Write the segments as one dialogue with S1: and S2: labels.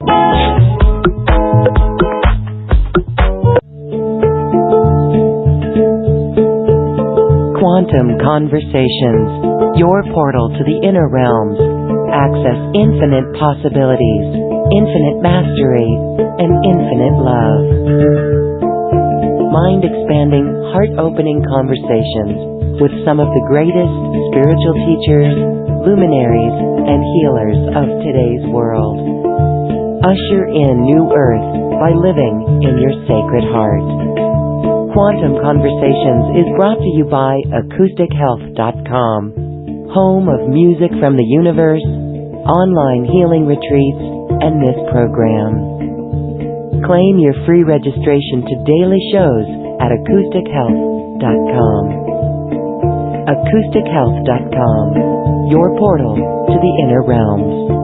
S1: Quantum Conversations, your portal to the inner realms. Access infinite possibilities, infinite mastery, and infinite love. Mind-expanding, heart-opening conversations with some of the greatest spiritual teachers, luminaries, and healers of today's world. Usher in new earth by living in your sacred heart. Quantum Conversations is brought to you by AcousticHealth.com, home of music from the universe, online healing retreats, and this program. Claim your free registration to daily shows at AcousticHealth.com. AcousticHealth.com, your portal to the inner realms.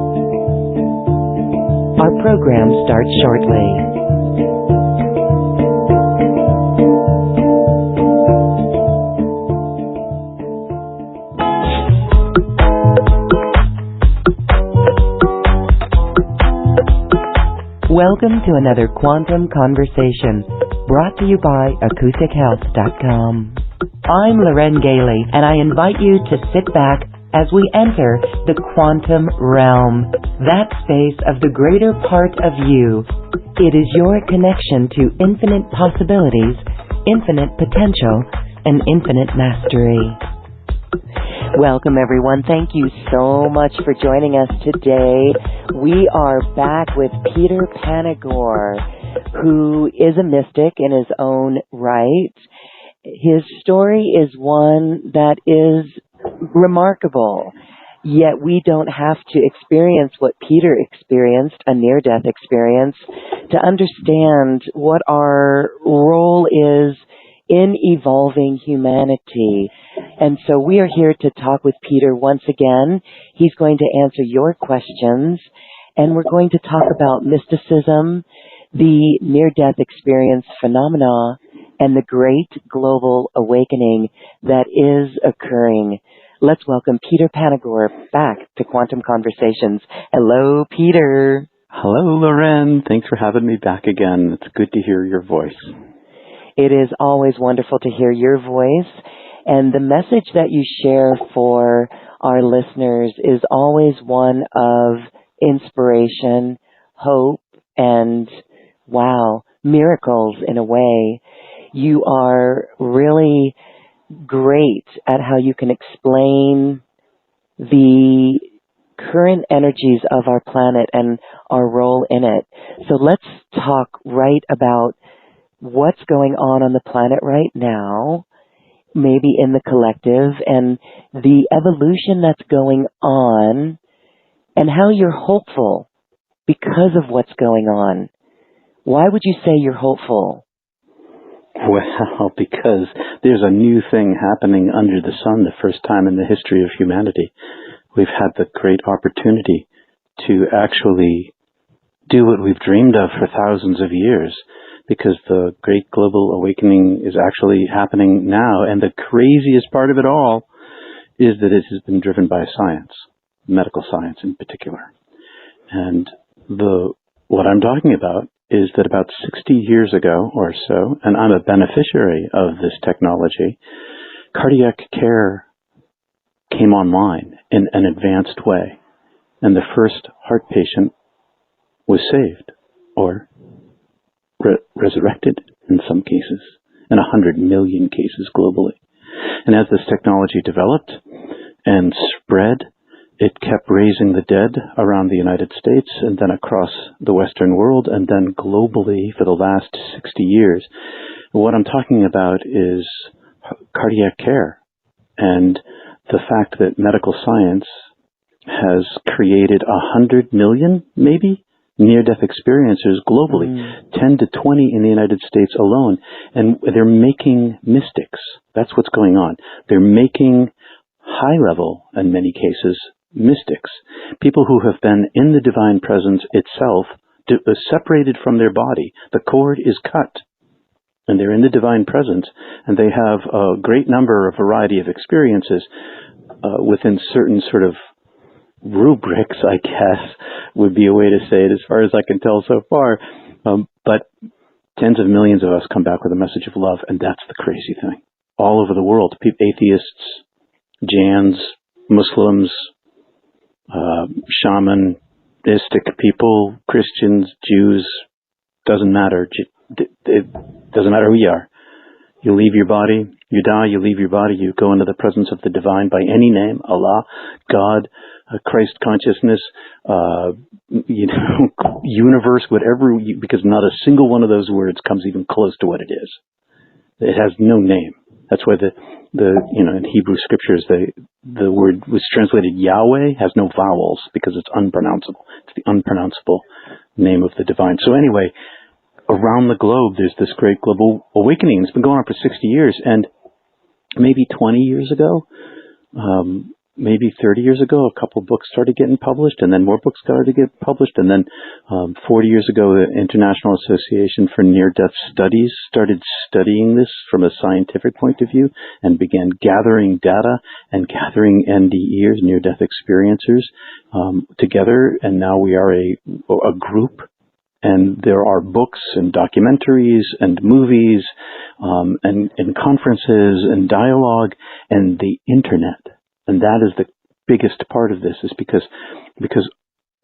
S1: Our program starts shortly. Welcome to another Quantum Conversation, brought to you by AcousticHealth.com. I'm Loren Gailey, and I invite you to sit back as we enter the quantum realm, that space of the greater part of you. It is your connection to infinite possibilities, infinite potential, and infinite mastery. Welcome, everyone. Thank you so much for joining us today. We are back with Peter Panagore, who is a mystic in his own right. His story is one that is remarkable, yet we don't have to experience what Peter experienced, a near-death experience, to understand what our role is in evolving humanity. And so we are here to talk with Peter once again. He's going to answer your questions, and we're going to talk about mysticism, the near-death experience phenomena, and the great global awakening that is occurring. Let's welcome Peter Panagore back to Quantum Conversations. Hello, Peter.
S2: Hello, Loren. Thanks for having me back again. It's good to hear your voice.
S1: It is always wonderful to hear your voice, and the message that you share for our listeners is always one of inspiration, hope, and, wow, miracles in a way. You are really great at how you can explain the current energies of our planet and our role in it. So let's talk right about what's going on the planet right now, maybe in the collective, and the evolution that's going on, and how you're hopeful because of what's going on. Why would you say you're hopeful?
S2: Well, because there's a new thing happening under the sun, the first time in the history of humanity. We've had the great opportunity to actually do what we've dreamed of for thousands of years, because the great global awakening is actually happening now. And the craziest part of it all is that it has been driven by science, medical science in particular. And what I'm talking about is that about 60 years ago or so, and I'm a beneficiary of this technology, cardiac care came online in an advanced way. And the first heart patient was saved, or resurrected in some cases, in 100 million cases globally. And as this technology developed and spread, it kept raising the dead around the United States and then across the Western world and then globally for the last 60 years. What I'm talking about is cardiac care and the fact that medical science has created 100 million, maybe, near-death experiencers globally, 10 to 20 in the United States alone. And they're making mystics. That's what's going on. They're making high-level, in many cases, mystics. People who have been in the divine presence itself, separated from their body. The cord is cut. And they're in the divine presence. And they have a great number, a variety of experiences within certain sort of rubrics, I guess, would be a way to say it as far as I can tell so far. But tens of millions of us come back with a message of love, and that's the crazy thing. All over the world, atheists, Jains, Muslims, shamanistic people, Christians, Jews, doesn't matter. It doesn't matter who you are. You leave your body, you die, you leave your body, you go into the presence of the divine by any name, Allah, God, Christ consciousness, universe, whatever, because not a single one of those words comes even close to what it is. It has no name. That's why in Hebrew scriptures, the word was translated Yahweh has no vowels because it's unpronounceable. It's the unpronounceable name of the divine. So anyway, around the globe, there's this great global awakening. It's been going on for 60 years, and maybe 20 years ago, maybe 30 years ago, a couple of books started getting published, and then more books started to get published, and then 40 years ago, the International Association for Near-Death Studies started studying this from a scientific point of view and began gathering data and gathering NDEers, near-death experiencers, together, and now we are a group. And there are books and documentaries and movies and conferences and dialogue and the internet. And that is the biggest part of this, is because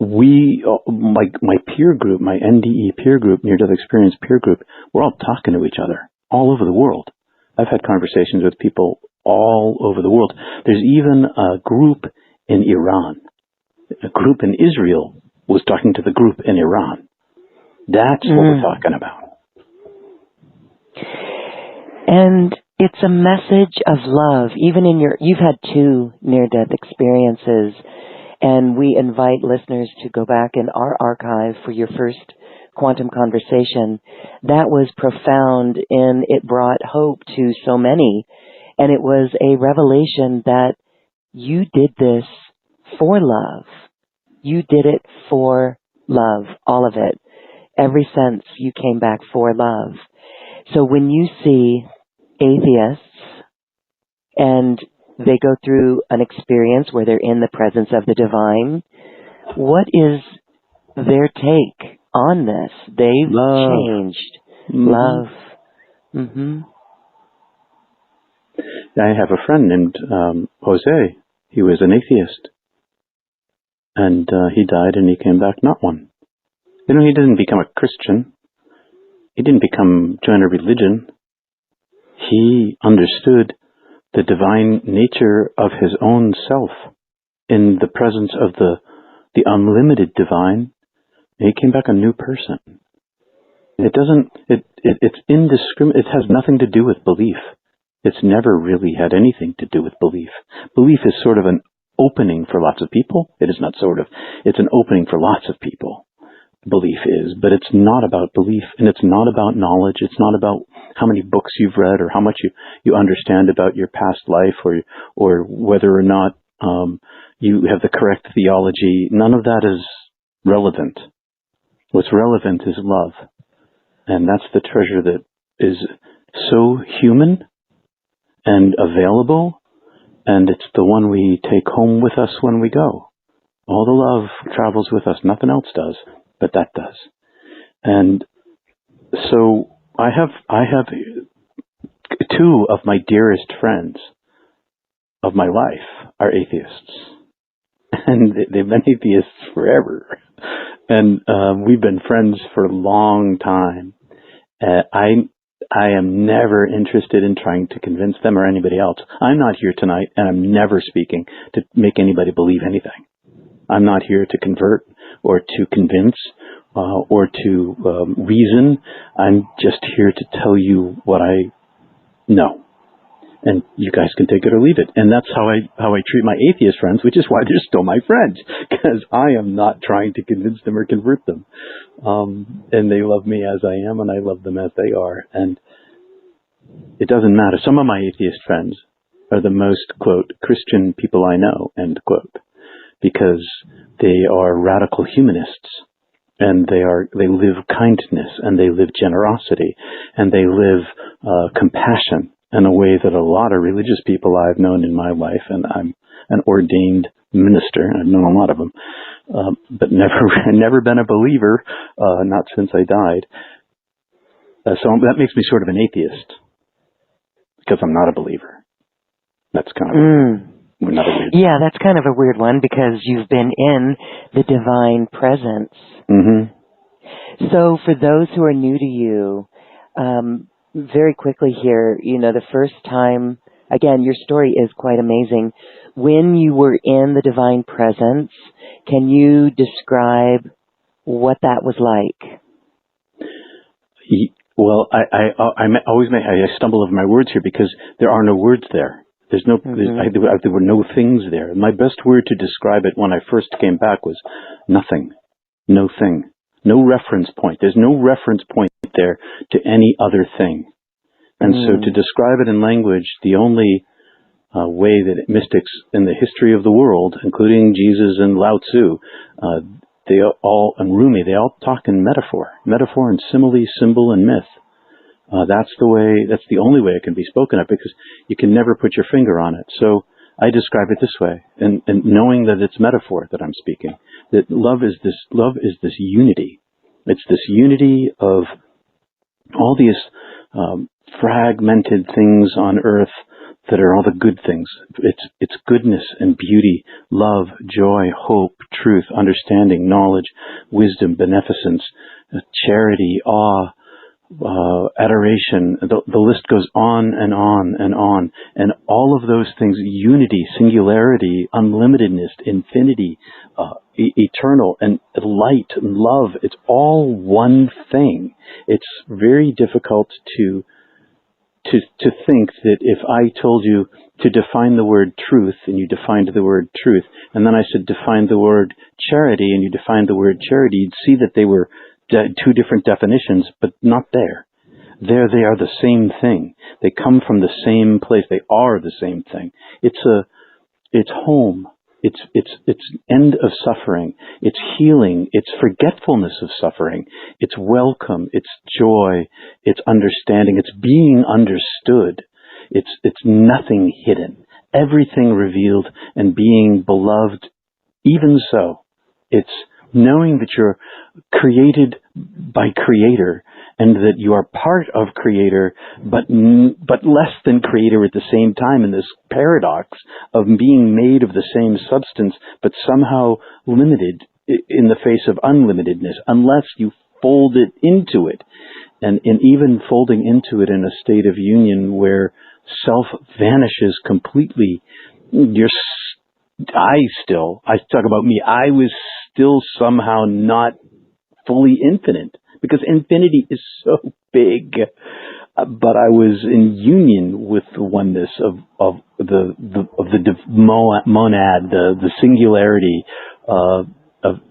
S2: we, my peer group, my NDE peer group, near-death experience peer group, we're all talking to each other all over the world. I've had conversations with people all over the world. There's even a group in Iran. A group in Israel was talking to the group in Iran. That's what we're talking about.
S1: And it's a message of love. Even you've had 2 near-death experiences, and we invite listeners to go back in our archive for your first quantum conversation. That was profound, and it brought hope to so many. And it was a revelation that you did this for love. You did it for love, all of it. Every sense you came back for love. So when you see atheists and they go through an experience where they're in the presence of the divine, what is their take on this? They've changed. Love.
S2: I have a friend named Jose. He was an atheist. And he died and he came back not one. He didn't become a Christian. He didn't join a religion. He understood the divine nature of his own self in the presence of the unlimited divine. And he came back a new person. It's indiscriminate. It has nothing to do with belief. It's never really had anything to do with belief. Belief is sort of an opening for lots of people. It is not sort of. It's an opening for lots of people. Belief is, but it's not about belief, and it's not about knowledge. It's not about how many books you've read or how much you understand about your past life or whether or not you have the correct theology. None of that is relevant. What's relevant is love, and that's the treasure that is so human and available, and it's the one we take home with us when we go. All the love travels with us. Nothing else does. But that does. And so I have 2 of my dearest friends of my life are atheists. And they've been atheists forever. And we've been friends for a long time. I am never interested in trying to convince them or anybody else. I'm not here tonight, and I'm never speaking to make anybody believe anything. I'm not here to convert or to convince or to reason. I'm just here to tell you what I know. And you guys can take it or leave it. And that's how I treat my atheist friends, which is why they're still my friends, because I am not trying to convince them or convert them. And they love me as I am, and I love them as they are. And it doesn't matter. Some of my atheist friends are the most, quote, Christian people I know, end quote, because they are radical humanists, and they live kindness, and they live generosity, and they live compassion in a way that a lot of religious people I've known in my life, and I'm an ordained minister. I've known a lot of them, but never been a believer, not since I died. So that makes me sort of an atheist, because I'm not a believer. That's kind of another weird.
S1: Yeah, that's kind of a weird one, because you've been in the divine presence.
S2: Mm-hmm.
S1: So for those who are new to you, very quickly here, the first time, again, your story is quite amazing. When you were in the divine presence, can you describe what that was like?
S2: Well, I stumble over my words here because there are no words there. There's no, there were no things there. My best word to describe it when I first came back was nothing, no thing, no reference point. There's no reference point there to any other thing. And so to describe it in language, the only way that mystics in the history of the world, including Jesus and Lao Tzu, and Rumi, they all talk in metaphor and simile, symbol, and myth. That's the only way it can be spoken of, because you can never put your finger on it. So I describe it this way, and knowing that it's metaphor that I'm speaking, that love is this unity. It's this unity of all these fragmented things on earth that are all the good things. It's goodness and beauty, love, joy, hope, truth, understanding, knowledge, wisdom, beneficence, charity, awe, adoration. The list goes on and on and on. And all of those things, unity, singularity, unlimitedness, infinity, eternal, and light and love, it's all one thing. It's very difficult to think that if I told you to define the word truth, and you defined the word truth, and then I said define the word charity, and you defined the word charity, you'd see that they were two different definitions, but not there. There they are the same thing. They come from the same place. They are the same thing. It's home. It's end of suffering. It's healing. It's forgetfulness of suffering. It's welcome. It's joy. It's understanding. It's being understood. It's nothing hidden. Everything revealed and being beloved. Even so, it's knowing that you're created by Creator, and that you are part of Creator, but less than Creator at the same time, in this paradox of being made of the same substance, but somehow limited in the face of unlimitedness, unless you fold it into it. And even folding into it in a state of union where self vanishes completely, I talk about me, I was still somehow not fully infinite, because infinity is so big. But I was in union with the oneness of the monad, the singularity of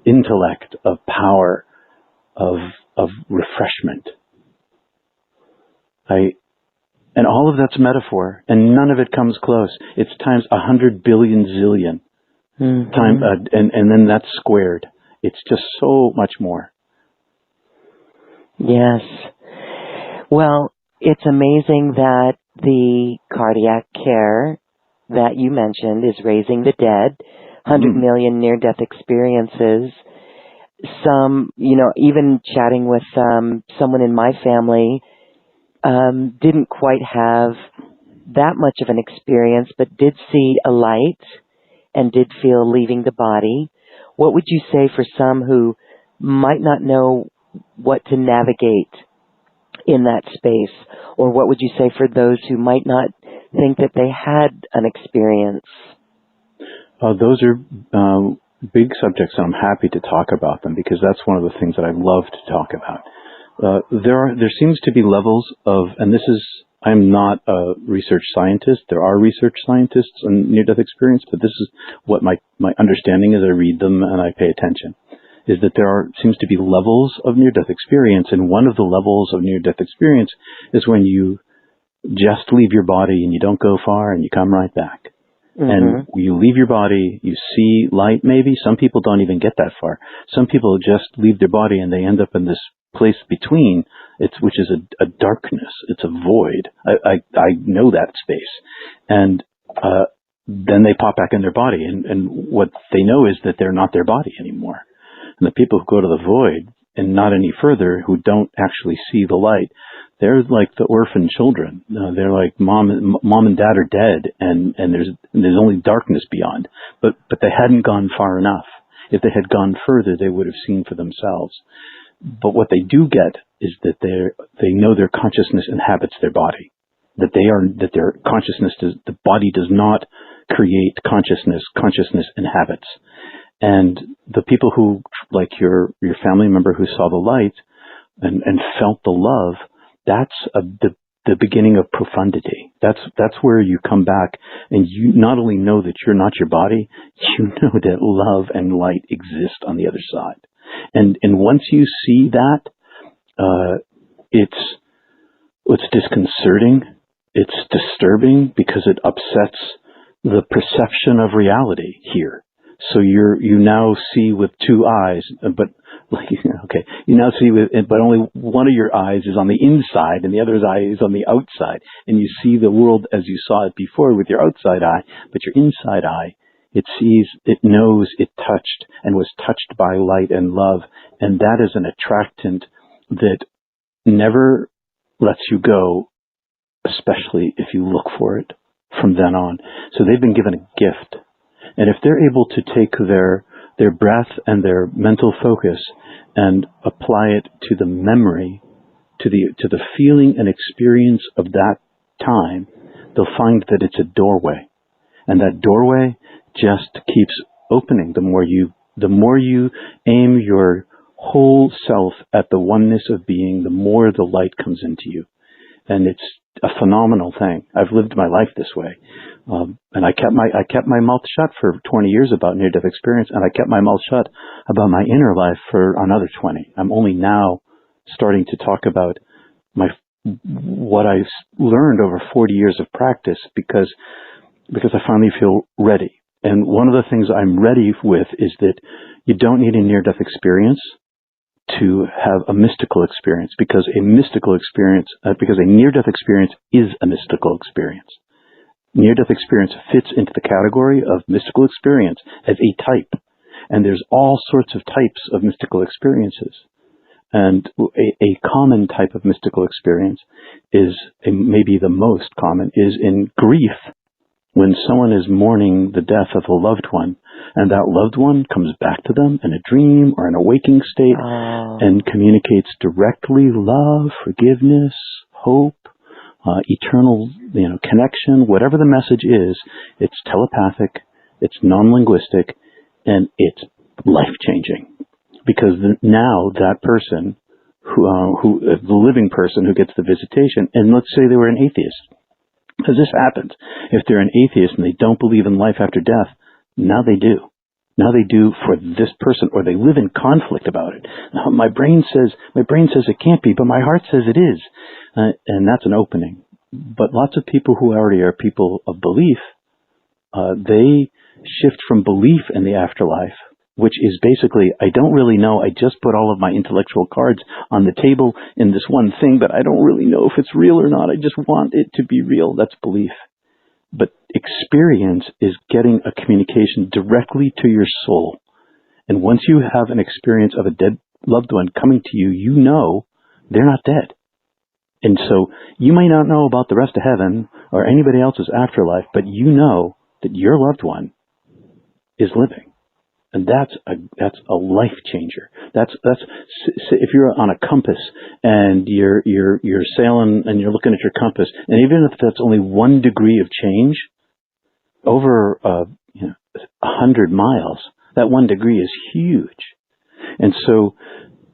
S2: intellect, of power, of refreshment. And all of that's metaphor, and none of it comes close. It's times 100 billion zillion. And then that's squared. It's just so much more.
S1: Yes. Well, it's amazing that the cardiac care that you mentioned is raising the dead, 100 million near-death experiences. Some, even chatting with someone in my family, didn't quite have that much of an experience, but did see a light and did feel leaving the body. What would you say for some who might not know what to navigate in that space? Or what would you say for those who might not think that they had an experience?
S2: Those are big subjects, and I'm happy to talk about them, because that's one of the things that I love to talk about. There seems to be levels of, and I'm not a research scientist. There are research scientists on near-death experience, but this is what my understanding is. I read them and I pay attention, is that seems to be levels of near-death experience, and one of the levels of near-death experience is when you just leave your body and you don't go far and you come right back. And you leave your body, you see light maybe. Some people don't even get that far. Some people just leave their body and they end up in this place between, which is a darkness. It's a void. I know that space. And then they pop back in their body, and what they know is that they're not their body anymore. And the people who go to the void and not any further, who don't actually see the light, they're like the orphan children. They're like mom and dad are dead, and there's only darkness beyond. But they hadn't gone far enough. If they had gone further, they would have seen for themselves. But what they do get is that they know their consciousness inhabits their body. That their consciousness the body does not create consciousness. Consciousness inhabits. And the people who, like your family member who saw the light and felt the love, that's the beginning of profundity. That's where you come back and you not only know that you're not your body, you know that love and light exist on the other side. And once you see that, it's disconcerting, it's disturbing, because it upsets the perception of reality here. So you now see with two eyes, but you now see but only one of your eyes is on the inside and the other eye is on the outside. And you see the world as you saw it before with your outside eye, but your inside eye, it sees, it knows, it touched and was touched by light and love. And that is an attractant that never lets you go, especially if you look for it from then on. So they've been given a gift. And if they're able to take their breath and their mental focus and apply it to the memory, to the feeling and experience of that time, they'll find that it's a doorway. And that doorway just keeps opening. The more you aim your whole self at the oneness of being, the more the light comes into you. And it's a phenomenal thing. I've lived my life this way. And I kept my mouth shut for 20 years about near-death experience, and I kept my mouth shut about my inner life for another 20. I'm only now starting to talk about what I've learned over 40 years of practice because I finally feel ready. And one of the things I'm ready with is that you don't need a near-death experience to have a mystical experience, because a near-death experience is a mystical experience. Near-death experience fits into the category of mystical experience as a type. And there's all sorts of types of mystical experiences. And a common type of mystical experience is, maybe the most common, is in grief, when someone is mourning the death of a loved one, and that loved one comes back to them in a dream or in a waking state and communicates directly love, forgiveness, hope, eternal, connection, whatever the message is. It's telepathic, it's non-linguistic, and it's life-changing. Because now that person, the living person who gets the visitation, and let's say they were an atheist, because this happens. If they're an atheist and they don't believe in life after death, now they do. Now they do for this person, or they live in conflict about it. Now, my brain says it can't be, but my heart says it is. And that's an opening. But lots of people who already are people of belief, they shift from belief in the afterlife, which is basically, I don't really know. I just put all of my intellectual cards on the table in this one thing, but I don't really know if it's real or not. I just want it to be real. That's belief. But experience is getting a communication directly to your soul. And once you have an experience of a dead loved one coming to you, you know they're not dead. And so you may not know about the rest of heaven or anybody else's afterlife, but you know that your loved one is living. And that's a life changer. That's if you're on a compass and you're sailing and you're looking at your compass, and even if that's only 1 degree of change over 100 miles, that 1 degree is huge. And so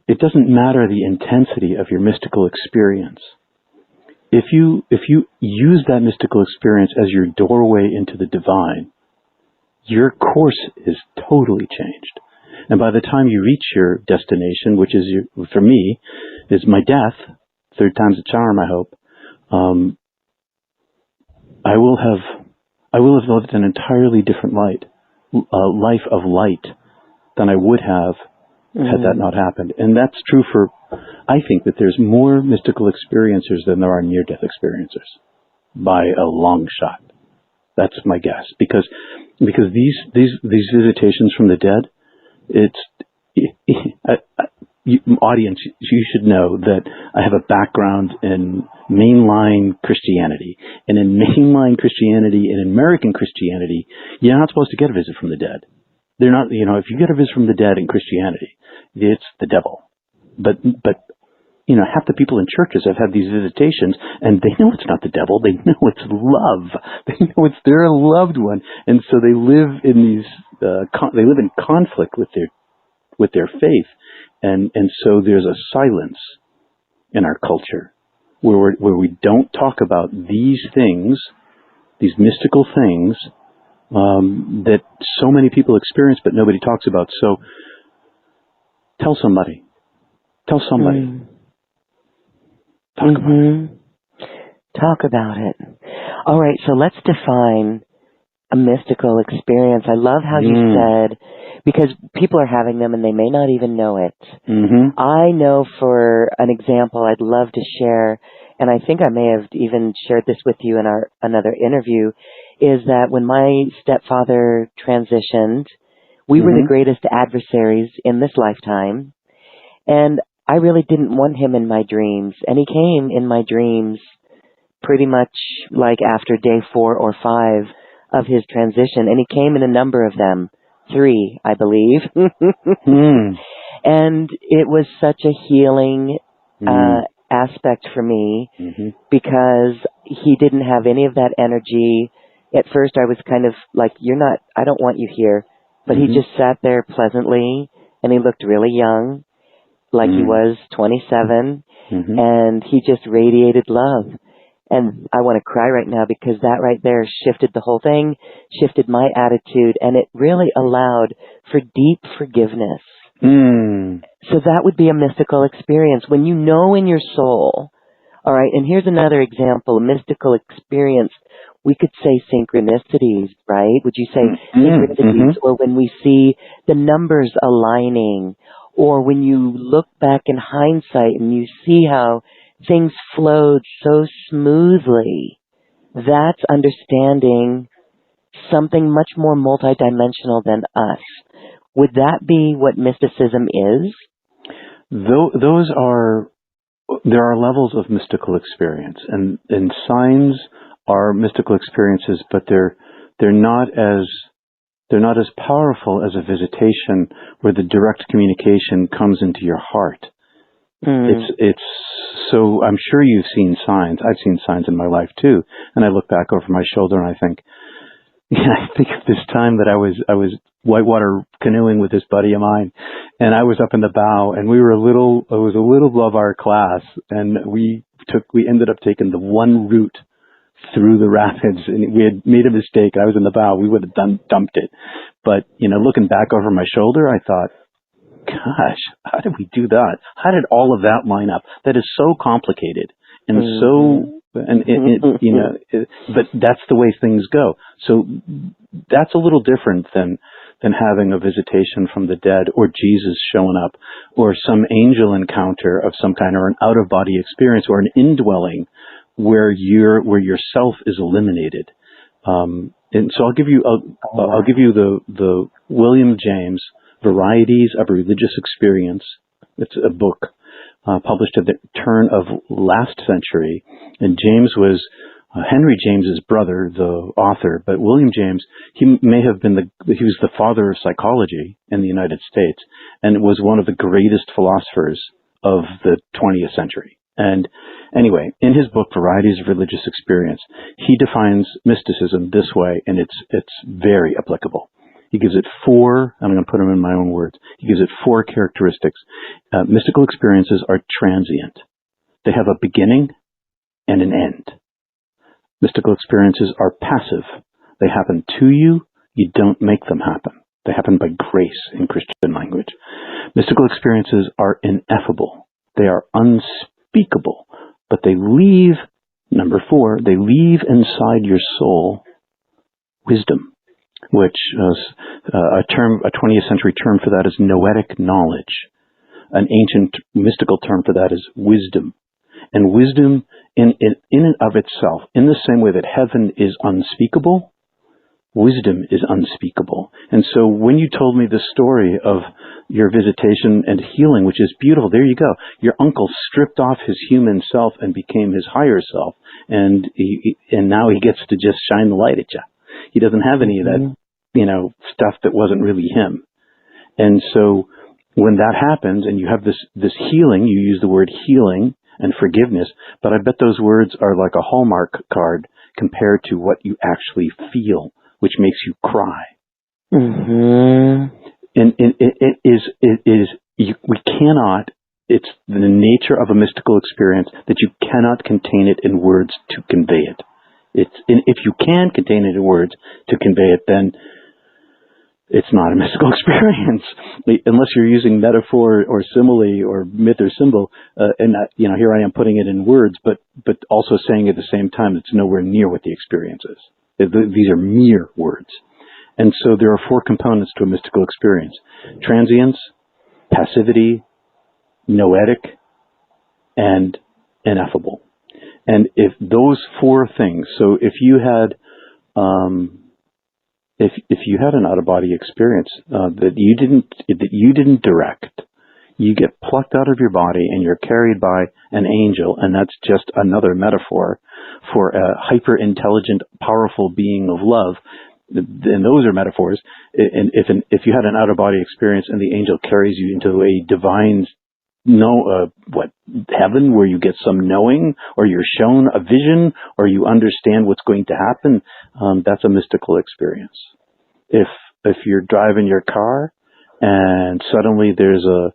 S2: it doesn't matter the intensity of your mystical experience. If you use that mystical experience as your doorway into the divine, your course is totally changed. And by the time you reach your destination, which is, for me, is my death, 3rd time's a charm, I hope, I will have lived an entirely different life of light than I would have had that not happened. And that's true I think that there's more mystical experiencers than there are near-death experiencers, by a long shot. That's my guess. Because these visitations from the dead, audience, you should know that I have a background in mainline Christianity. And in mainline Christianity and in American Christianity, you're not supposed to get a visit from the dead. They're not, if you get a visit from the dead in Christianity, it's the devil. But half the people in churches have had these visitations, and they know it's not the devil. They know it's love. They know it's their loved one, and so they live in these. They live in conflict with their faith, and so there's a silence in our culture where we don't talk about these things, these mystical things that so many people experience, but nobody talks about. So tell somebody. Tell somebody. Talk about it.
S1: Talk about it. All right, so let's define a mystical experience. I love how you said, because people are having them and they may not even know it. I know, for an example I'd love to share, and I think I may have even shared this with you in another interview, is that when my stepfather transitioned, we were the greatest adversaries in this lifetime, and I really didn't want him in my dreams, and he came in my dreams pretty much like after day 4 or 5 of his transition, and he came in a number of them, 3, I believe. And it was such a healing aspect for me because he didn't have any of that energy. At first I was kind of like, I don't want you here, but he just sat there pleasantly, and he looked really young, like he was 27, and he just radiated love. And I want to cry right now because that right there shifted the whole thing, shifted my attitude, and it really allowed for deep forgiveness. So that would be a mystical experience when you know in your soul. All right, and here's another example, a mystical experience. We could say synchronicities, right? Would you say synchronicities? Or when we see the numbers aligning, or when you look back in hindsight and you see how things flowed so smoothly, that's understanding something much more multidimensional than us. Would that be what mysticism is?
S2: There are levels of mystical experience, and signs are mystical experiences, but they're not as powerful as a visitation where the direct communication comes into your heart. It's so, I'm sure you've seen signs. I've seen signs in my life too, and I look back over my shoulder and I think of this time that I was whitewater canoeing with this buddy of mine, and I was up in the bow, and it was a little above our class, and we ended up taking the one route through the rapids, and we had made a mistake. I was in the bow. We would have dumped it. But, looking back over my shoulder, I thought, gosh, how did we do that? How did all of that line up? That is so complicated and but that's the way things go. So that's a little different than having a visitation from the dead, or Jesus showing up, or some angel encounter of some kind, or an out-of-body experience, or an indwelling where yourself is eliminated. And so I'll give you the William James Varieties of Religious Experience. It's a book published at the turn of last century, and James was Henry James's brother, the author, but William James, he was the father of psychology in the United States, and was one of the greatest philosophers of the 20th century. And anyway, in his book, Varieties of Religious Experience, he defines mysticism this way, and it's very applicable. He gives it 4, I'm going to put them in my own words, he gives it 4 characteristics. Mystical experiences are transient. They have a beginning and an end. Mystical experiences are passive. They happen to you. You don't make them happen. They happen by grace in Christian language. Mystical experiences are ineffable. They are unspeakable, but they leave, number 4, they leave inside your soul wisdom, which a 20th century term for that is noetic knowledge. An ancient mystical term for that is wisdom. And wisdom in and of itself, in the same way that heaven is unspeakable, wisdom is unspeakable. And so when you told me the story of your visitation and healing, which is beautiful, there you go. Your uncle stripped off his human self and became his higher self, and now he gets to just shine the light at you. He doesn't have any of that, stuff that wasn't really him. And so when that happens and you have this healing, you use the word healing and forgiveness, but I bet those words are like a Hallmark card compared to what you actually feel, which makes you cry.
S1: Mm-hmm.
S2: And we cannot, it's the nature of a mystical experience that you cannot contain it in words to convey it. If you can contain it in words to convey it, then it's not a mystical experience, unless you're using metaphor or simile or myth or symbol. Here I am putting it in words, but also saying at the same time it's nowhere near what the experience is. These are mere words. And so there are 4 components to a mystical experience: transience, passivity, noetic, and ineffable. And if those 4 things, so if you had, if you had an out-of-body experience that you didn't direct, you get plucked out of your body and you're carried by an angel, and that's just another metaphor for a hyper-intelligent, powerful being of love. And those are metaphors. And if you had an out-of-body experience and the angel carries you into a divine heaven, where you get some knowing, or you're shown a vision, or you understand what's going to happen, that's a mystical experience. If you're driving your car and suddenly there's a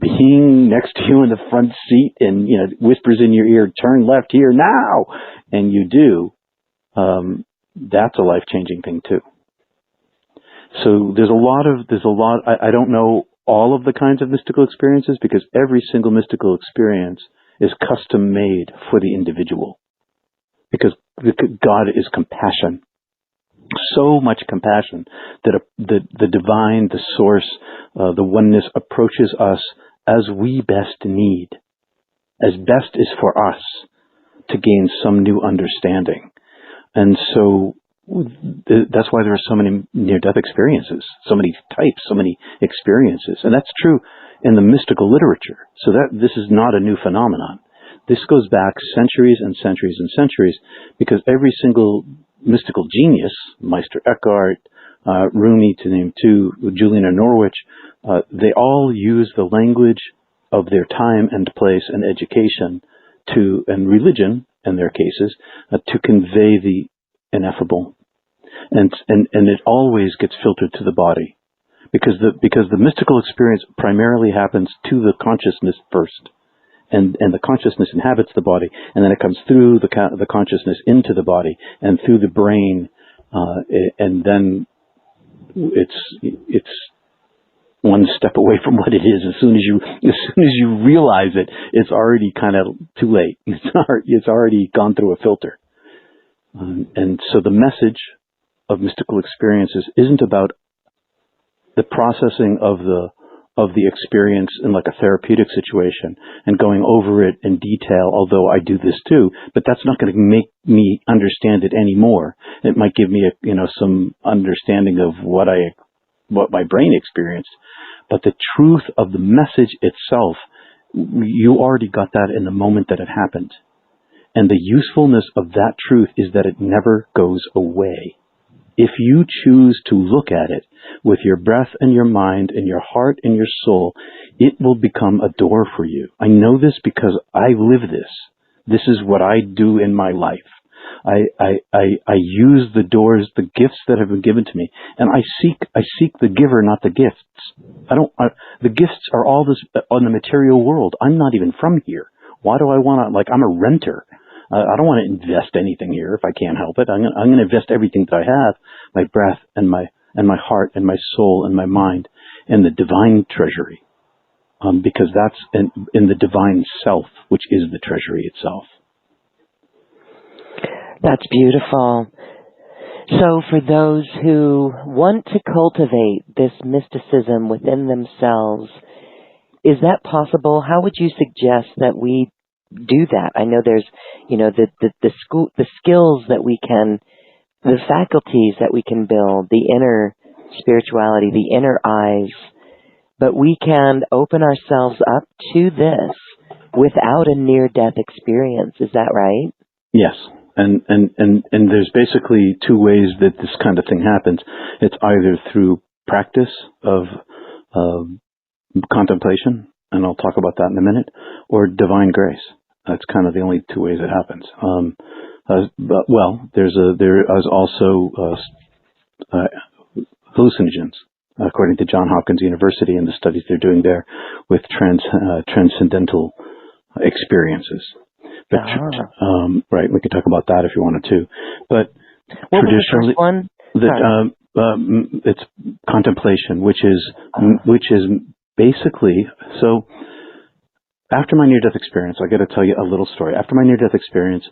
S2: being next to you in the front seat and whispers in your ear, "Turn left here now," and you do, that's a life-changing thing too. So there's a lot. I don't know all of the kinds of mystical experiences, because every single mystical experience is custom made for the individual, because God is compassion. So much compassion that the divine, the source, the oneness approaches us as we best need, as best is for us to gain some new understanding. And so that's why there are so many near-death experiences, so many types, so many experiences. And that's true in the mystical literature. So this is not a new phenomenon. This goes back centuries and centuries and centuries, because every single mystical genius, Meister Eckhart, Rumi, to name 2, Julian of Norwich, they all use the language of their time and place and education and religion, in their cases, to convey the ineffable. And it always gets filtered to the body, because the mystical experience primarily happens to the consciousness first, and the consciousness inhabits the body, and then it comes through the consciousness into the body and through the brain, and then it's one step away from what it is. As soon as you realize it, it's already kind of too late. It's already gone through a filter. And so the message of mystical experiences isn't about the processing of the experience in like a therapeutic situation and going over it in detail, although I do this too, but that's not going to make me understand it anymore. It might give me some understanding of what my brain experienced, but the truth of the message itself, you already got that in the moment that it happened. And the usefulness of that truth is that it never goes away. If you choose to look at it with your breath and your mind and your heart and your soul, it will become a door for you. I know this because I live this. This is what I do in my life. I use the doors, the gifts that have been given to me, and I seek the giver, not the gifts. The gifts are all this on the material world. I'm not even from here. Why do I want to, I'm a renter. I don't want to invest anything here if I can't help it. I'm going to invest everything that I have, my breath and my heart and my soul and my mind, in the divine treasury, because that's in the divine self, which is the treasury itself.
S1: That's beautiful. So for those who want to cultivate this mysticism within themselves, is that possible? How would you suggest that we do that? I know there's, the skills that we can the faculties that we can build, the inner spirituality, the inner eyes, but we can open ourselves up to this without a near-death experience. Is that right?
S2: Yes. And there's basically two ways that this kind of thing happens. It's either through practice of contemplation, and I'll talk about that in a minute, or divine grace. That's kind of the only two ways it happens. There is also hallucinogens, according to Johns Hopkins University and the studies they're doing there with transcendental experiences. But, right, we could talk about that if you wanted to. But
S1: what traditionally, was the first one?
S2: It's contemplation, which is basically so. After my near-death experience, I got to tell you a little story. After my near-death experience,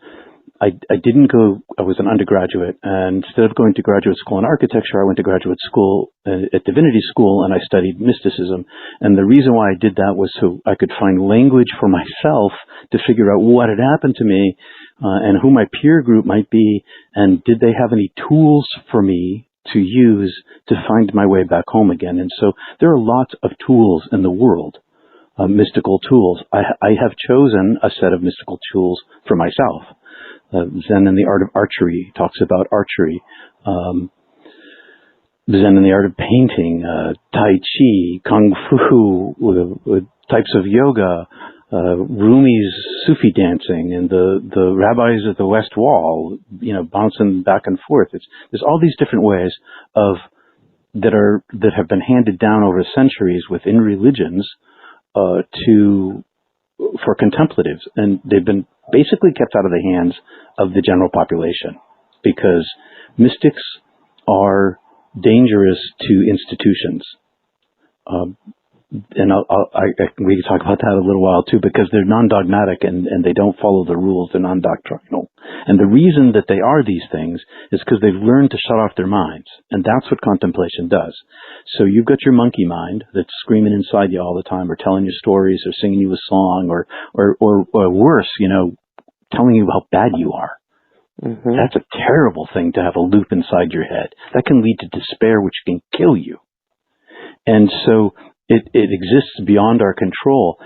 S2: I didn't go. I was an undergraduate, and instead of going to graduate school in architecture, I went to graduate school at Divinity School, and I studied mysticism. And the reason why I did that was so I could find language for myself to figure out what had happened to me, and who my peer group might be, and did they have any tools for me to use to find my way back home again. And so there are lots of tools in the world, mystical tools. I have chosen a set of mystical tools for myself. Zen in the Art of Archery talks about archery. Zen in the Art of Painting, Tai Chi, Kung Fu, with types of yoga, Rumi's Sufi dancing, and the rabbis at the West Wall, bouncing back and forth. There's all these different ways that have been handed down over centuries within religions for contemplatives, and they've been basically kept out of the hands of the general population because mystics are dangerous to institutions. And we can talk about that a little while too, because they're non-dogmatic and they don't follow the rules. They're non-doctrinal. And the reason that they are these things is because they've learned to shut off their minds. And that's what contemplation does. So you've got your monkey mind that's screaming inside you all the time, or telling you stories, or singing you a song, or worse, telling you how bad you are. Mm-hmm. That's a terrible thing to have a loop inside your head. That can lead to despair, which can kill you. And so it exists beyond our control.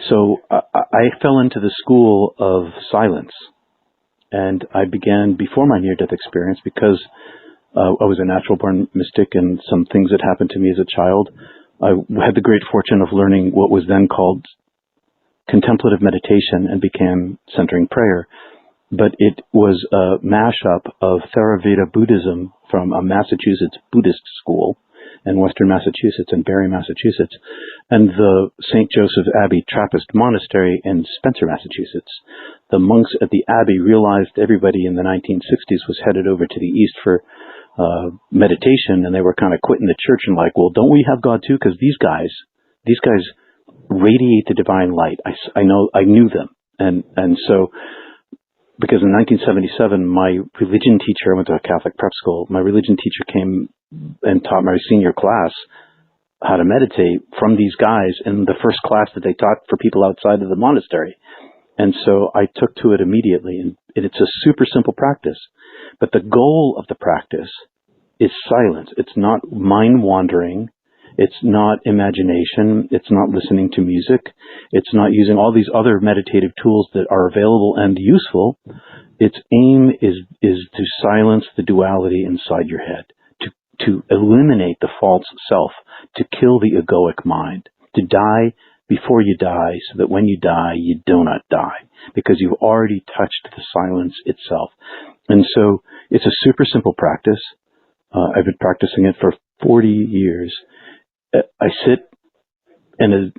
S2: So I fell into the school of silence. And I began before my near-death experience because I was a natural-born mystic, and some things that happened to me as a child. I had the great fortune of learning what was then called contemplative meditation and became centering prayer. But it was a mashup of Theravada Buddhism from a Massachusetts Buddhist school in Western Massachusetts, in Barre, Massachusetts, and the St. Joseph Abbey Trappist Monastery in Spencer, Massachusetts. The monks at the Abbey realized everybody in the 1960s was headed over to the East for meditation, and they were kind of quitting the church and like, well, don't we have God too? Because these guys radiate the divine light. I knew them. And so, because in 1977, my religion teacher, I went to a Catholic prep school, my religion teacher came and taught my senior class how to meditate from these guys in the first class that they taught for people outside of the monastery. And so I took to it immediately, and it's a super simple practice. But the goal of the practice is silence. It's not mind wandering. It's not imagination. It's not listening to music. It's not using all these other meditative tools that are available and useful. Its aim is to silence the duality inside your head, to eliminate the false self, to kill the egoic mind, to die before you die, so that when you die, you do not die, because you've already touched the silence itself. And so it's a super simple practice. I've been practicing it for 40 years. I sit in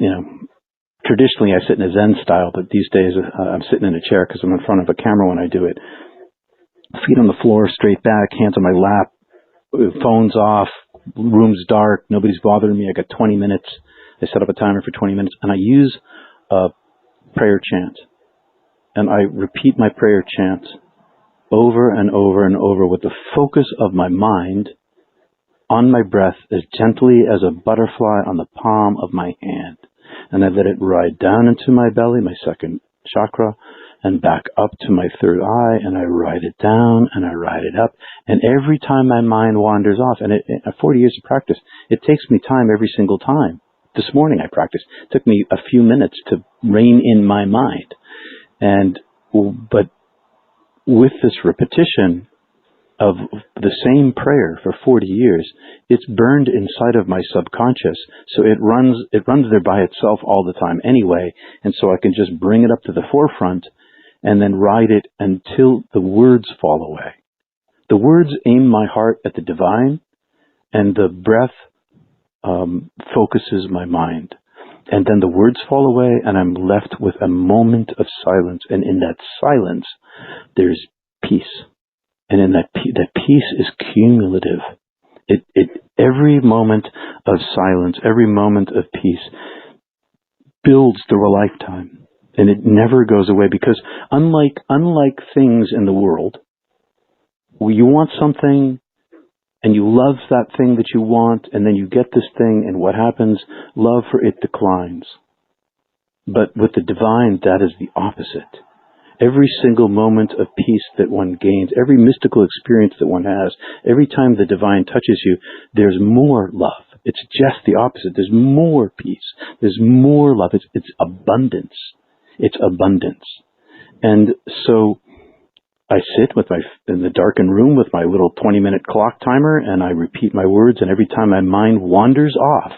S2: traditionally I sit in a Zen style, but these days I'm sitting in a chair because I'm in front of a camera when I do it. Feet on the floor, straight back, hands on my lap, phone's off, room's dark, nobody's bothering me. I got 20 minutes. I set up a timer for 20 minutes, and I use a prayer chant. And I repeat my prayer chant over and over and over with the focus of my mind on my breath as gently as a butterfly on the palm of my hand. And I let it ride down into my belly, my second chakra, and back up to my third eye, and I ride it down and I ride it up. And every time my mind wanders off, and 40 years of practice, it takes me time every single time. This morning I practiced. It took me a few minutes to rein in my mind. But with this repetition of the same prayer for 40 years, it's burned inside of my subconscious. So it runs there by itself all the time anyway. And so I can just bring it up to the forefront and then ride it until the words fall away. The words aim my heart at the divine, and the breath focuses my mind. And then the words fall away, and I'm left with a moment of silence. And in that silence, there's peace. And in that peace is cumulative. Every moment of silence, every moment of peace builds through a lifetime. And it never goes away, because unlike things in the world, where you want something and you love that thing that you want, and then you get this thing, and what happens? Love for it declines. But with the divine, that is the opposite. Every single moment of peace that one gains, every mystical experience that one has, every time the divine touches you, there's more love. It's just the opposite. There's more peace. There's more love. It's abundance. It's abundance. And so I sit in the darkened room with my little 20-minute clock timer, and I repeat my words, and every time my mind wanders off,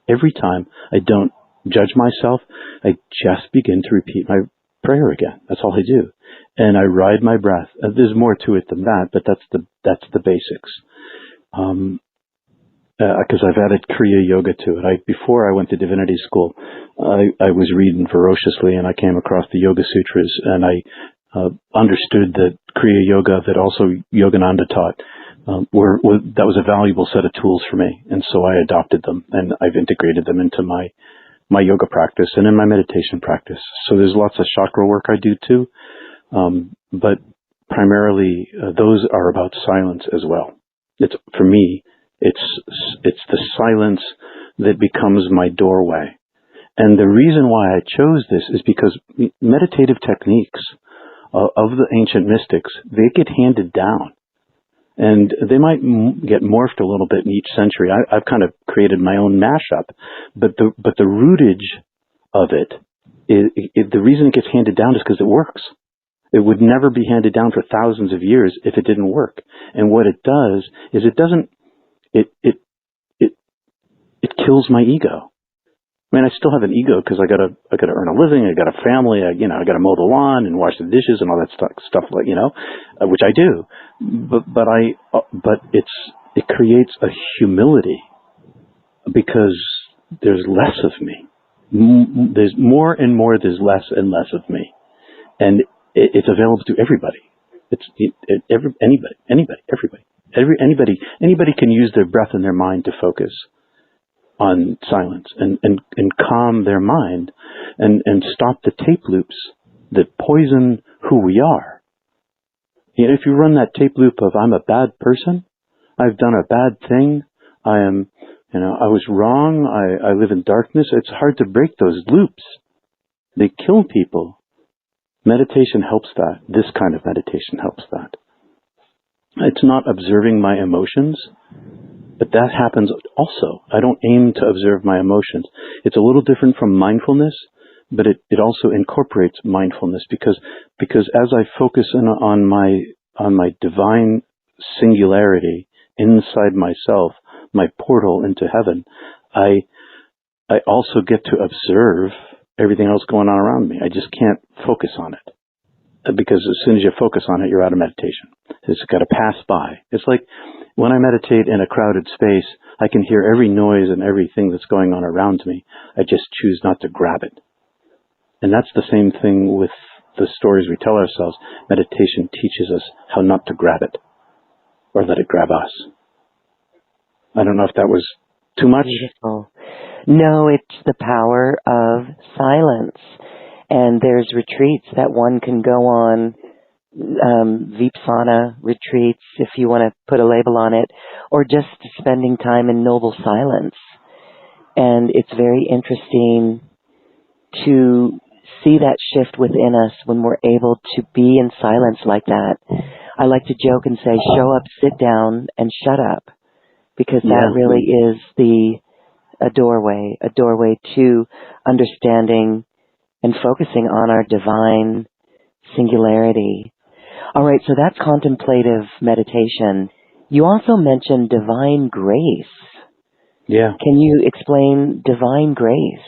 S2: every time, I don't judge myself. I just begin to repeat my prayer again. That's all I do. And I ride my breath. There's more to it than that, but that's the basics. Because I've added Kriya Yoga to it. Before I went to divinity school, I was reading ferociously, and I came across the Yoga Sutras, and I understood that Kriya Yoga, that also Yogananda taught, that was a valuable set of tools for me. And so I adopted them, and I've integrated them into my yoga practice and in my meditation practice. So there's lots of chakra work I do too. But primarily, those are about silence as well. For me, it's the silence that becomes my doorway. And the reason why I chose this is because meditative techniques of the ancient mystics, they get handed down. And they might get morphed a little bit in each century. I've kind of created my own mashup. But the rootage of it, the reason it gets handed down is because it works. It would never be handed down for thousands of years if it didn't work. And what it does is it kills my ego. I mean, I still have an ego because I gotta earn a living. I got a family. I gotta mow the lawn and wash the dishes and all that stuff, which I do. But it creates a humility because there's less of me. There's more and more. There's less and less of me, and it's available to everybody. Anybody can use their breath and their mind to focus on silence and calm their mind and stop the tape loops that poison who we are. If you run that tape loop of I'm a bad person, I've done a bad thing, I was wrong, I live in darkness, it's hard to break those loops. They kill people. Meditation helps that. This kind of meditation helps that. It's not observing my emotions, but that happens also. I don't aim to observe my emotions. It's a little different from mindfulness, but it also incorporates mindfulness because as I focus on my divine singularity inside myself, my portal into heaven, I also get to observe everything else going on around me. I just can't focus on it. Because as soon as you focus on it, you're out of meditation. It's got to pass by. It's like when I meditate in a crowded space, I can hear every noise and everything that's going on around me. I just choose not to grab it. And that's the same thing with the stories we tell ourselves. Meditation teaches us how not to grab it or let it grab us. I don't know if that was too much.
S1: Beautiful. No, it's the power of silence. And there's retreats that one can go on, Vipassana retreats, if you want to put a label on it, or just spending time in noble silence. And it's very interesting to see that shift within us when we're able to be in silence like that. I like to joke and say, show up, sit down, and shut up, because that really is a doorway to understanding and focusing on our divine singularity. All right, so that's contemplative meditation. You also mentioned divine grace.
S2: Yeah.
S1: Can you explain divine grace?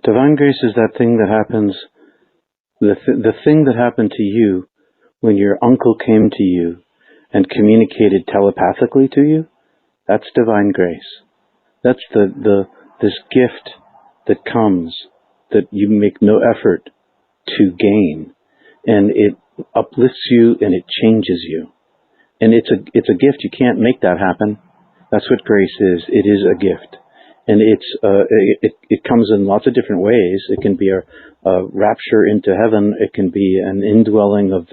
S2: Divine grace is that thing that happens, the thing that happened to you when your uncle came to you and communicated telepathically to you. That's divine grace. That's this gift that comes that you make no effort to gain, and it uplifts you and it changes you. And it's a gift. You can't make that happen. That's what grace is. It is a gift. And it comes in lots of different ways. It can be a rapture into heaven. It can be an indwelling it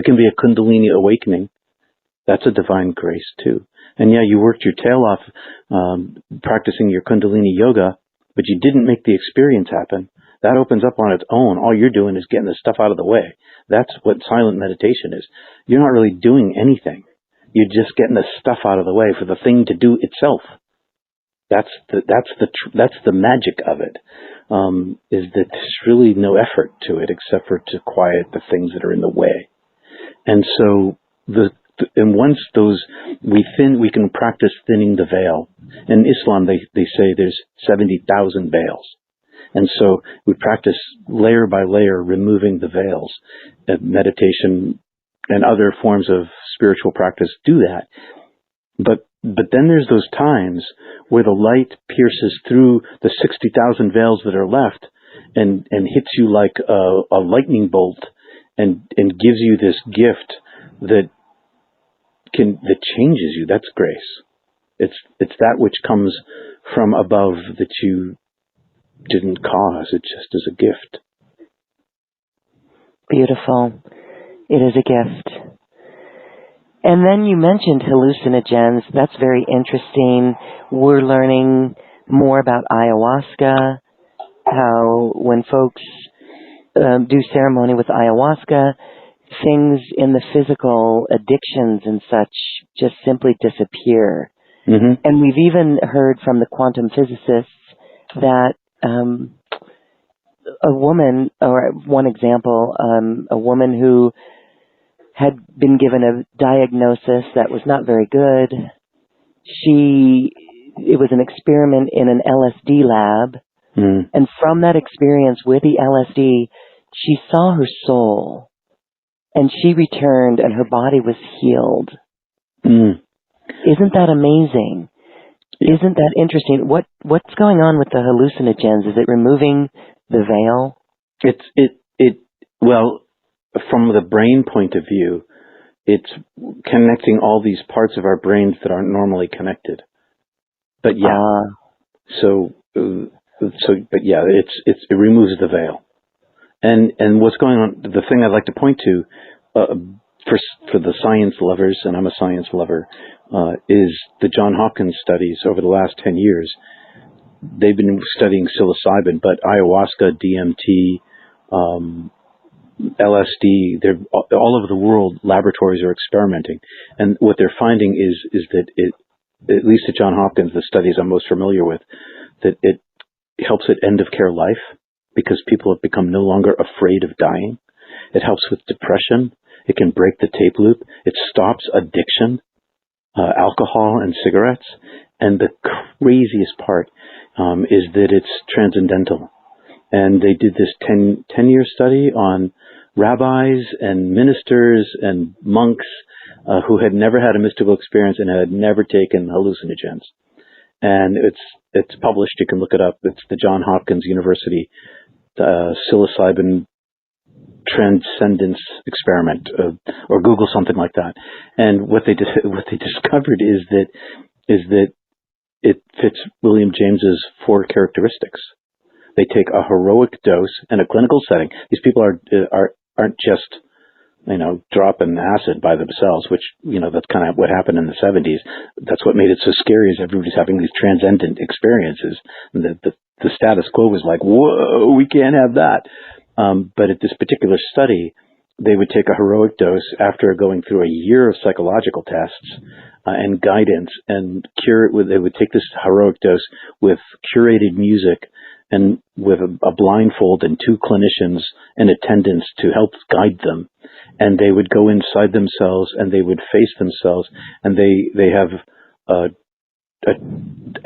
S2: can be a Kundalini awakening. That's a divine grace too. And yeah, you worked your tail off practicing your Kundalini yoga, but you didn't make the experience happen. That opens up on its own. All you're doing is getting the stuff out of the way. That's what silent meditation is. You're not really doing anything. You're just getting the stuff out of the way for the thing to do itself. That's the magic of it. Is that there's really no effort to it except for to quiet the things that are in the way. And so once we can practice thinning the veil. In Islam, they say there's 70,000 veils. And so we practice layer by layer, removing the veils. Meditation and other forms of spiritual practice do that. But then there's those times where the light pierces through the 60,000 veils that are left and hits you like a lightning bolt and gives you this gift that changes you. That's grace. It's that which comes from above that you didn't cause. It just is a gift.
S1: Beautiful. It is a gift. And then you mentioned hallucinogens. That's very interesting. We're learning more about ayahuasca, how when folks do ceremony with ayahuasca, things in the physical, addictions and such, just simply disappear.
S2: Mm-hmm.
S1: And we've even heard from the quantum physicists that a woman, or one example, a woman who had been given a diagnosis that was not very good. It was an experiment in an LSD lab.
S2: Mm.
S1: And from that experience with the LSD, she saw her soul. And she returned and her body was healed.
S2: Mm.
S1: Isn't that amazing? Yeah. Isn't that interesting? What's going on with the hallucinogens? Is it removing the veil?
S2: Well, from the brain point of view, it's connecting all these parts of our brains that aren't normally connected. But yeah, but yeah, it removes the veil. And what's going on? The thing I'd like to point to, for the science lovers, and I'm a science lover, is the Johns Hopkins studies over the last 10 years. They've been studying psilocybin, but ayahuasca, DMT, LSD, they're all over the world. Laboratories are experimenting, and what they're finding is that at least at Johns Hopkins, the studies I'm most familiar with, that it helps at end of care life because people have become no longer afraid of dying. It helps with depression. It can break the tape loop. It stops addiction, alcohol and cigarettes. And the craziest part is that it's transcendental. And they did this 10-year study on rabbis and ministers and monks who had never had a mystical experience and had never taken hallucinogens. And it's published. You can look it up. It's the Johns Hopkins University psilocybin transcendence experiment, or Google something like that. And what they discovered is that it fits William James's 4 characteristics. They take a heroic dose in a clinical setting. These people aren't just dropping acid by themselves, which that's kind of what happened in the 70s. That's what made it so scary, is everybody's having these transcendent experiences. And the status quo was like, whoa, we can't have that. But at this particular study, they would take a heroic dose after going through a year of psychological tests and guidance, and they would take this heroic dose with curated music and with a blindfold and 2 clinicians in attendance to help guide them. And they would go inside themselves and they would face themselves, and they have a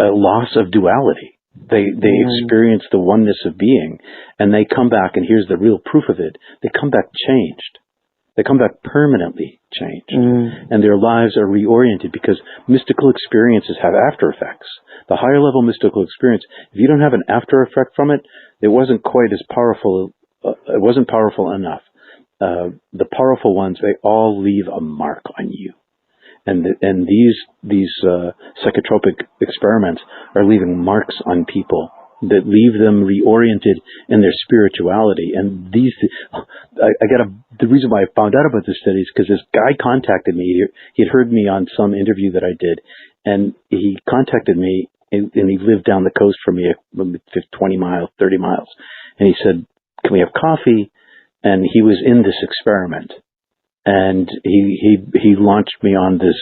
S2: loss of duality. They experience the oneness of being, and they come back, and here's the real proof of it. They come back changed. They come back permanently changed, and their lives are reoriented, because mystical experiences have after effects. The higher level mystical experience, if you don't have an after effect from it, it wasn't quite as powerful. It wasn't powerful enough. The powerful ones, they all leave a mark on you. And these psychotropic experiments are leaving marks on people that leave them reoriented in their spirituality. And the reason why I found out about this study is because this guy contacted me. He had heard me on some interview that I did, and he contacted me, and he lived down the coast from me, 20 miles, 30 miles. And he said, "Can we have coffee?" And he was in this experiment. And he launched me on this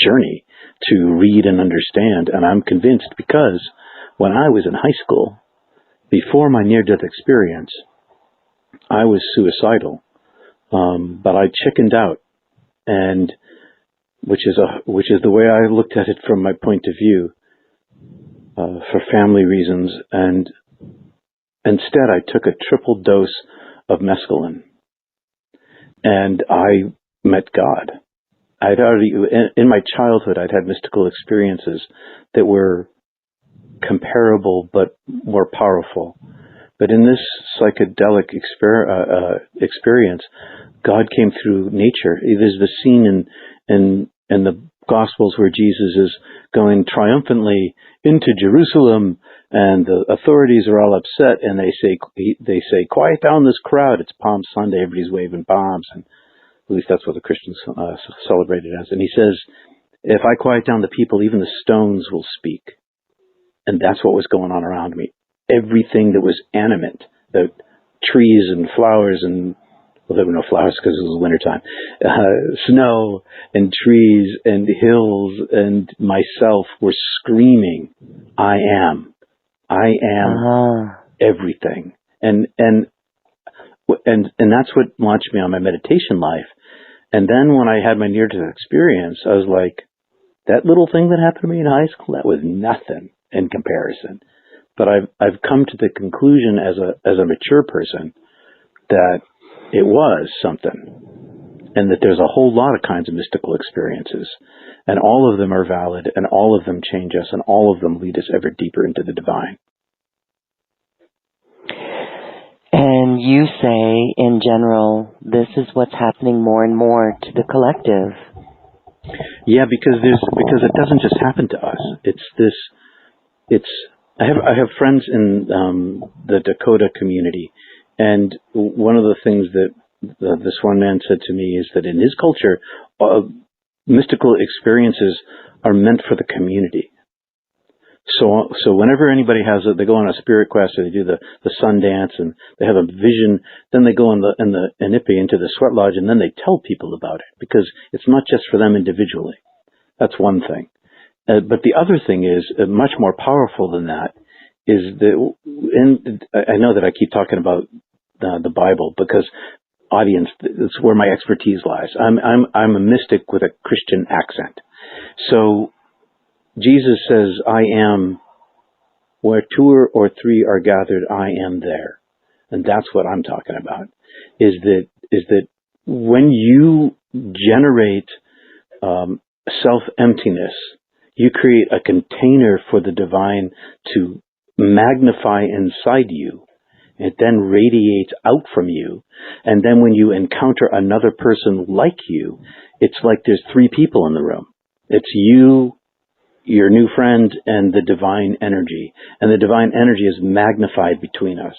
S2: journey to read and understand. And I'm convinced, because when I was in high school, before my near-death experience, I was suicidal, but I chickened out, and which is the way I looked at it from my point of view, for family reasons. And instead, I took a triple dose of mescaline. And I met God. I'd already, in my childhood, I'd had mystical experiences that were comparable but more powerful. But in this psychedelic experience, God came through nature. There's the scene in the Gospels where Jesus is going triumphantly into Jerusalem, and the authorities are all upset, and they say, "Quiet down this crowd." It's Palm Sunday, everybody's waving palms, and at least that's what the Christians celebrate it as. And he says, "If I quiet down the people, even the stones will speak." And that's what was going on around me. Everything that was animate, the trees and flowers, and well, there were no flowers because it was wintertime, snow and trees and hills and myself were screaming, I am everything. And that's what launched me on my meditation life. And then when I had my near-death experience, I was like, that little thing that happened to me in high school, that was nothing in comparison. But I've come to the conclusion as a mature person that it was something, and that there's a whole lot of kinds of mystical experiences, and all of them are valid, and all of them change us, and all of them lead us ever deeper into the divine.
S1: And you say, in general, this is what's happening more and more to the collective.
S2: Yeah, because it doesn't just happen to us. I have friends in the Dakota community, and one of the things that this one man said to me is that in his culture, mystical experiences are meant for the community. So whenever anybody they go on a spirit quest, or they do the sun dance, and they have a vision, then they go in the Inipi into the sweat lodge, and then they tell people about it, because it's not just for them individually. That's one thing. But the other thing is, much more powerful than that, is that, and I know that I keep talking about the Bible, because audience, it's where my expertise lies. I'm a mystic with a Christian accent. So Jesus says, I am where 2 or 3 are gathered, I am there. And that's what I'm talking about, is that when you generate self-emptiness, you create a container for the divine to magnify inside you. It then radiates out from you. And then when you encounter another person like you, it's like there's 3 people in the room. It's you, your new friend, and the divine energy. And the divine energy is magnified between us.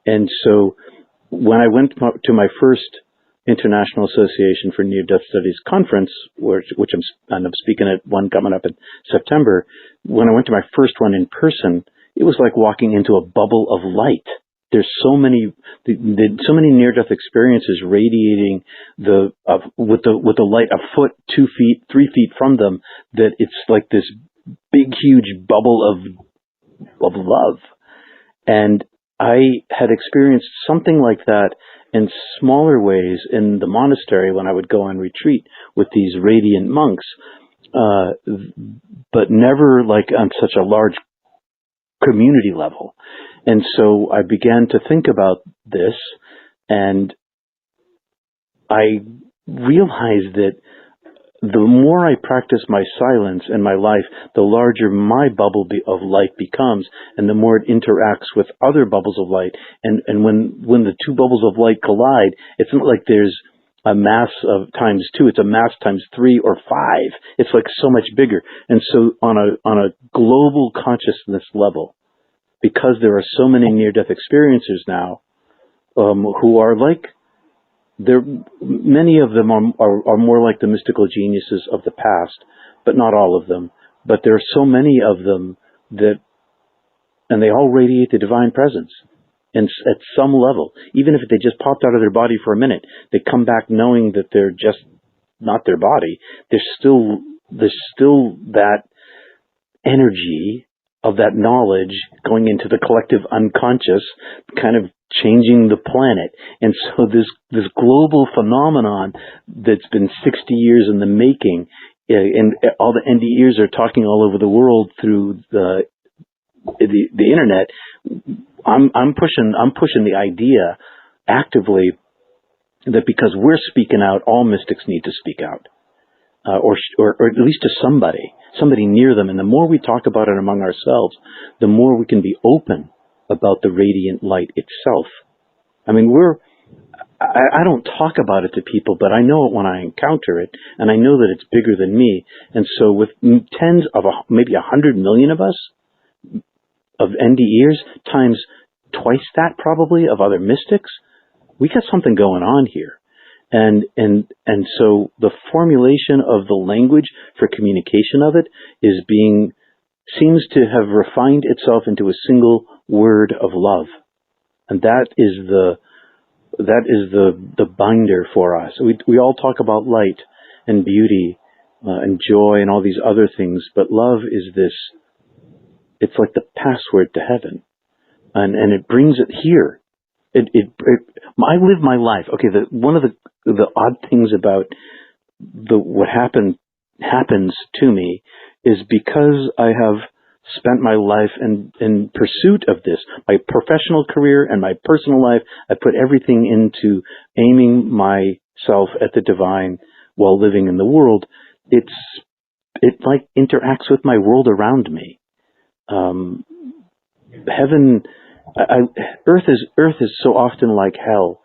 S2: And so when I went to my first International Association for Near-Death Studies conference, which I'm speaking at one coming up in September, when I went to my first one in person, it was like walking into a bubble of light. There's so many near-death experiences radiating with the light a foot, 2 feet, 3 feet from them, that it's like this big, huge bubble of love. And I had experienced something like that in smaller ways in the monastery when I would go on retreat with these radiant monks, but never like on such a large community level. And so I began to think about this, and I realized that the more I practice my silence in my life, the larger my bubble of light becomes, and the more it interacts with other bubbles of light. And when the two bubbles of light collide, it's not like there's a mass of times 2, it's a mass times 3 or 5. It's like so much bigger. And so on a global consciousness level, because there are so many near-death experiencers now, who are like, many of them are more like the mystical geniuses of the past, but not all of them. But there are so many of them and they all radiate the divine presence. And at some level, even if they just popped out of their body for a minute, they come back knowing that they're just not their body. There's still that energy of that knowledge going into the collective unconscious, kind of changing the planet. And so this global phenomenon that's been 60 years in the making, and all the NDEers are talking all over the world through the internet. I'm pushing the idea actively that because we're speaking out, all mystics need to speak out, or at least to somebody near them. And the more we talk about it among ourselves, the more we can be open about the radiant light itself. I mean, I don't talk about it to people, but I know it when I encounter it, and I know that it's bigger than me. And so with tens of maybe 100 million of us, of NDEers, times twice that probably of other mystics, we got something going on here. And so the formulation of the language for communication of it seems to have refined itself into a single word of love. And that is the binder for us. We all talk about light and beauty and joy and all these other things, but love is this. It's like the password to heaven, and it brings it here. I live my life. Okay, one of the odd things about what happens to me is because I have spent my life in pursuit of this, my professional career and my personal life. I put everything into aiming myself at the divine while living in the world. It like interacts with my world around me. Heaven, earth is so often like hell,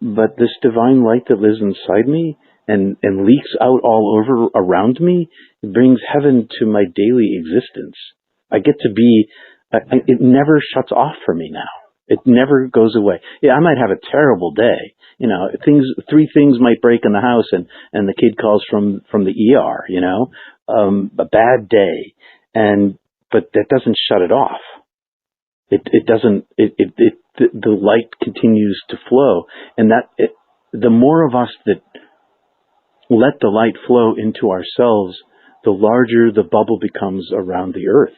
S2: but this divine light that lives inside me and leaks out all over around me, it brings heaven to my daily existence. I get to be, it never shuts off for me now. It never goes away. Yeah, I might have a terrible day. You know, 3 things might break in the house and the kid calls from the ER, you know, a bad day. But that doesn't shut it off. It doesn't, the light continues to flow. And the more of us that let the light flow into ourselves, the larger the bubble becomes around the earth.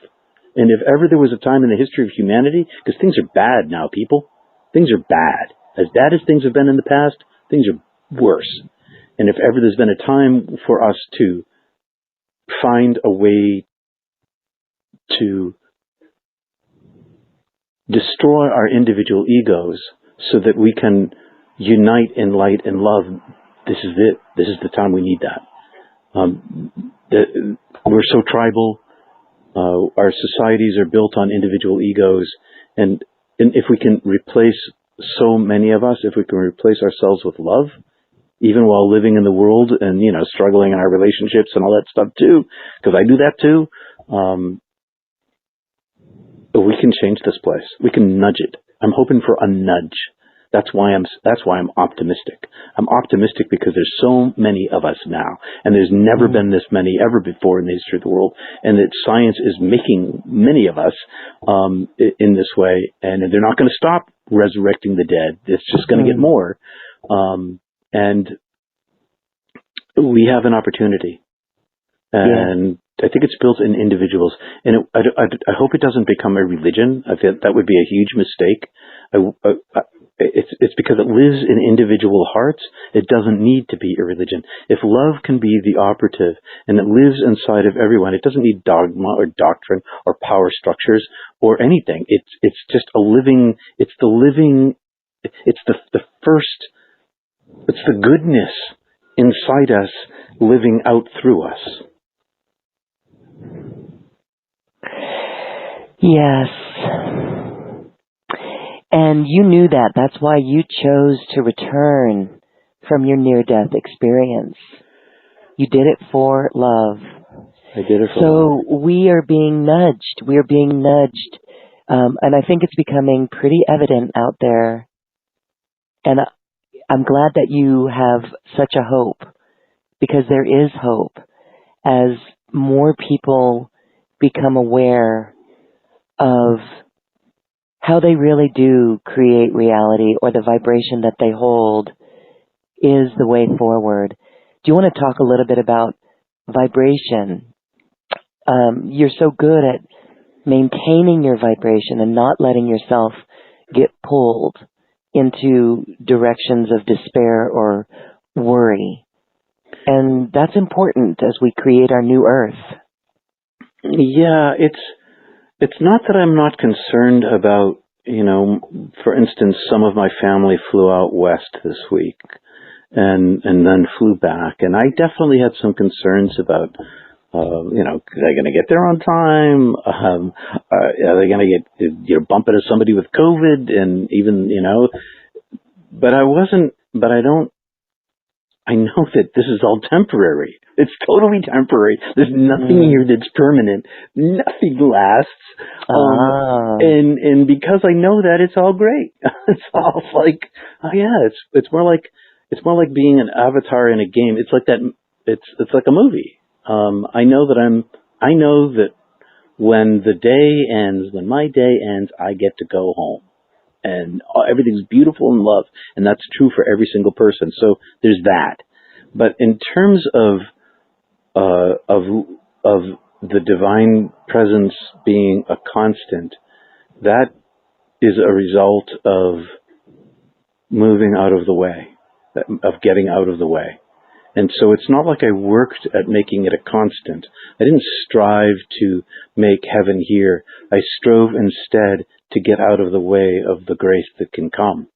S2: And if ever there was a time in the history of humanity, because things are bad now, people. Things are bad. As bad as things have been in the past, things are worse. And if ever there's been a time for us to find a way to destroy our individual egos so that we can unite in light and love, this is it. This is the time we need that. We're so tribal. Our societies are built on individual egos. And if we can replace so many of us, if we can replace ourselves with love, even while living in the world and, you know, struggling in our relationships and all that stuff too, because I do that too, we can change this place. We can nudge it. I'm hoping for a nudge That's why I'm optimistic. I'm optimistic because there's so many of us now, and there's never been this many ever before in the history of the world, and that science is making many of us in this way, and they're not going to stop resurrecting the dead. It's just going to get more, and we have an opportunity, and I think it's built in individuals, and I hope it doesn't become a religion. I think that would be a huge mistake. It's because it lives in individual hearts. It doesn't need to be a religion. If love can be the operative and it lives inside of everyone, it doesn't need dogma or doctrine or power structures or anything. It's just a living. It's the living. It's the first. It's the goodness inside us living out through us.
S1: Yes. And you knew that. That's why you chose to return from your near-death experience. You did it for love.
S2: I did it for love.
S1: So we are being nudged. We are being nudged. And I think it's becoming pretty evident out there. And I'm glad that you have such a hope, because there is hope as more people become aware of how they really do create reality, or the vibration that they hold is the way forward. Do you want to talk a little bit about vibration? You're so good at maintaining your vibration and not letting yourself get pulled into directions of despair or worry. And that's important as we create our new earth.
S2: Yeah, it's not that I'm not concerned about, for instance, some of my family flew out west this week and then flew back. And I definitely had some concerns about, are they going to get there on time? Are they going to get, bump into somebody with COVID? And even, but I know that this is all temporary. It's totally temporary. There's nothing here that's permanent. Nothing lasts. And because I know that, it's all great. It's all like, oh yeah, it's more like being an avatar in a game. It's like that. It's like a movie. I know that when the day ends, when my day ends, I get to go home. And everything's beautiful in love, and that's true for every single person. So there's that. But in terms of the divine presence being a constant, that is a result of moving out of the way, of getting out of the way. And so it's not like I worked at making it a constant. I didn't strive to make heaven here. I strove instead to get out of the way of the grace that can come,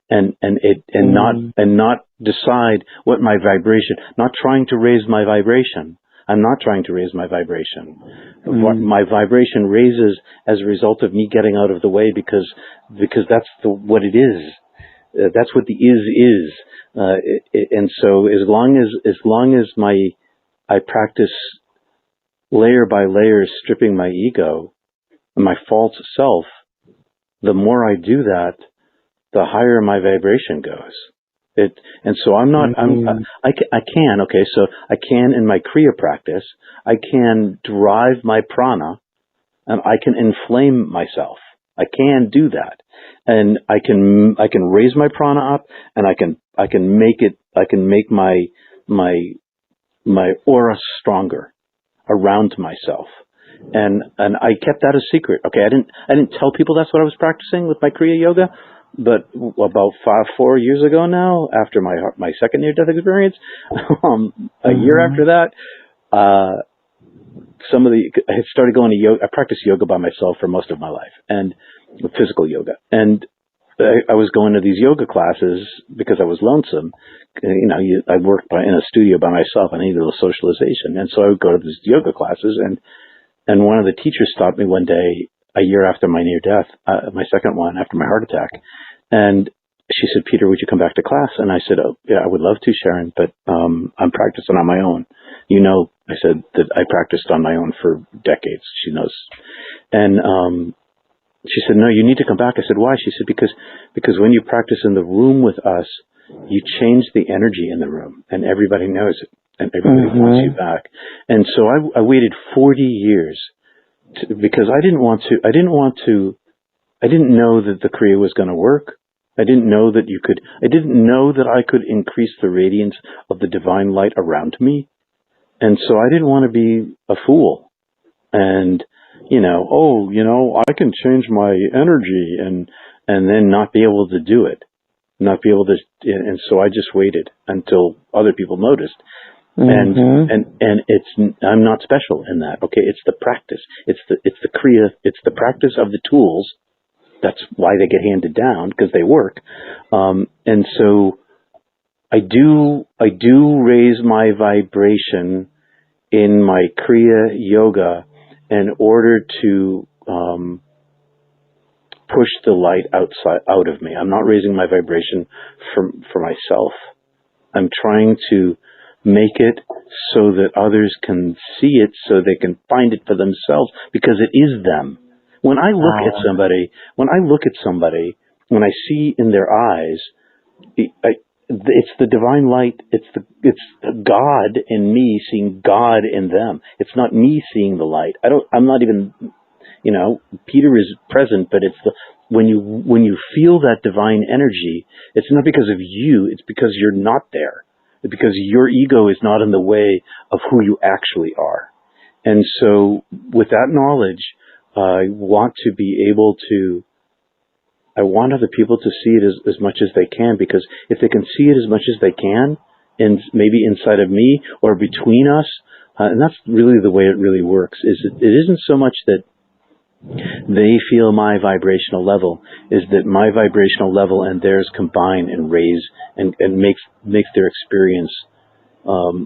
S2: and not decide what my vibration, not trying to raise my vibration. I'm not trying to raise my vibration. My vibration raises as a result of me getting out of the way, because that's what it is. That's what the is. And so as long as I practice layer by layer stripping my ego and my false self, the more I do that, the higher my vibration goes. And so I'm not, I can in my Kriya practice, I can drive my prana and I can inflame myself. I can do that. And I can raise my prana up, and I can make my aura stronger around myself. And I kept that a secret. Okay, I didn't tell people that's what I was practicing with my Kriya yoga, but about 4 years ago now, after my second near-death experience, a year after that, I had started going to yoga. I practiced yoga by myself for most of my life, and physical yoga. And I was going to these yoga classes because I was lonesome. I worked in a studio by myself. I needed a little socialization, and so I would go to these yoga classes. And one of the teachers stopped me one day, a year after my near death, my second one after my heart attack, and she said, "Peter, would you come back to class?" And I said, "Oh, yeah, I would love to, Sharon, but I'm practicing on my own." I said that I practiced on my own for decades. She knows. And She said, no, you need to come back. I said, why? She said, because when you practice in the room with us, you change the energy in the room, and everybody knows it, and everybody wants you back. And so I waited 40 years because I didn't know that the Kriya was going to work. I didn't know that I could increase the radiance of the divine light around me. And so I didn't want to be a fool. And, I can change my energy and then not be able to do it. Not be able to, and so I just waited until other people noticed. And I'm not special in that. Okay. It's the practice. It's the Kriya. It's the practice of the tools. That's why they get handed down, because they work. And so I do raise my vibration in my Kriya Yoga in order to push the light out of me. I'm not raising my vibration for myself. I'm trying to make it so that others can see it, so they can find it for themselves, because it is them. When I look at somebody, when I see in their eyes, it's the divine light. It's God in me seeing God in them. It's not me seeing the light. I'm not even, Peter is present, but when you feel that divine energy, it's not because of you. It's because you're not there. It's because your ego is not in the way of who you actually are. And so with that knowledge, I want other people to see it as much as they can, because if they can see it as much as they can, and maybe inside of me or between us, and that's really the way it really works, it isn't so much that they feel my vibrational level, is that my vibrational level and theirs combine and raise and makes their experience,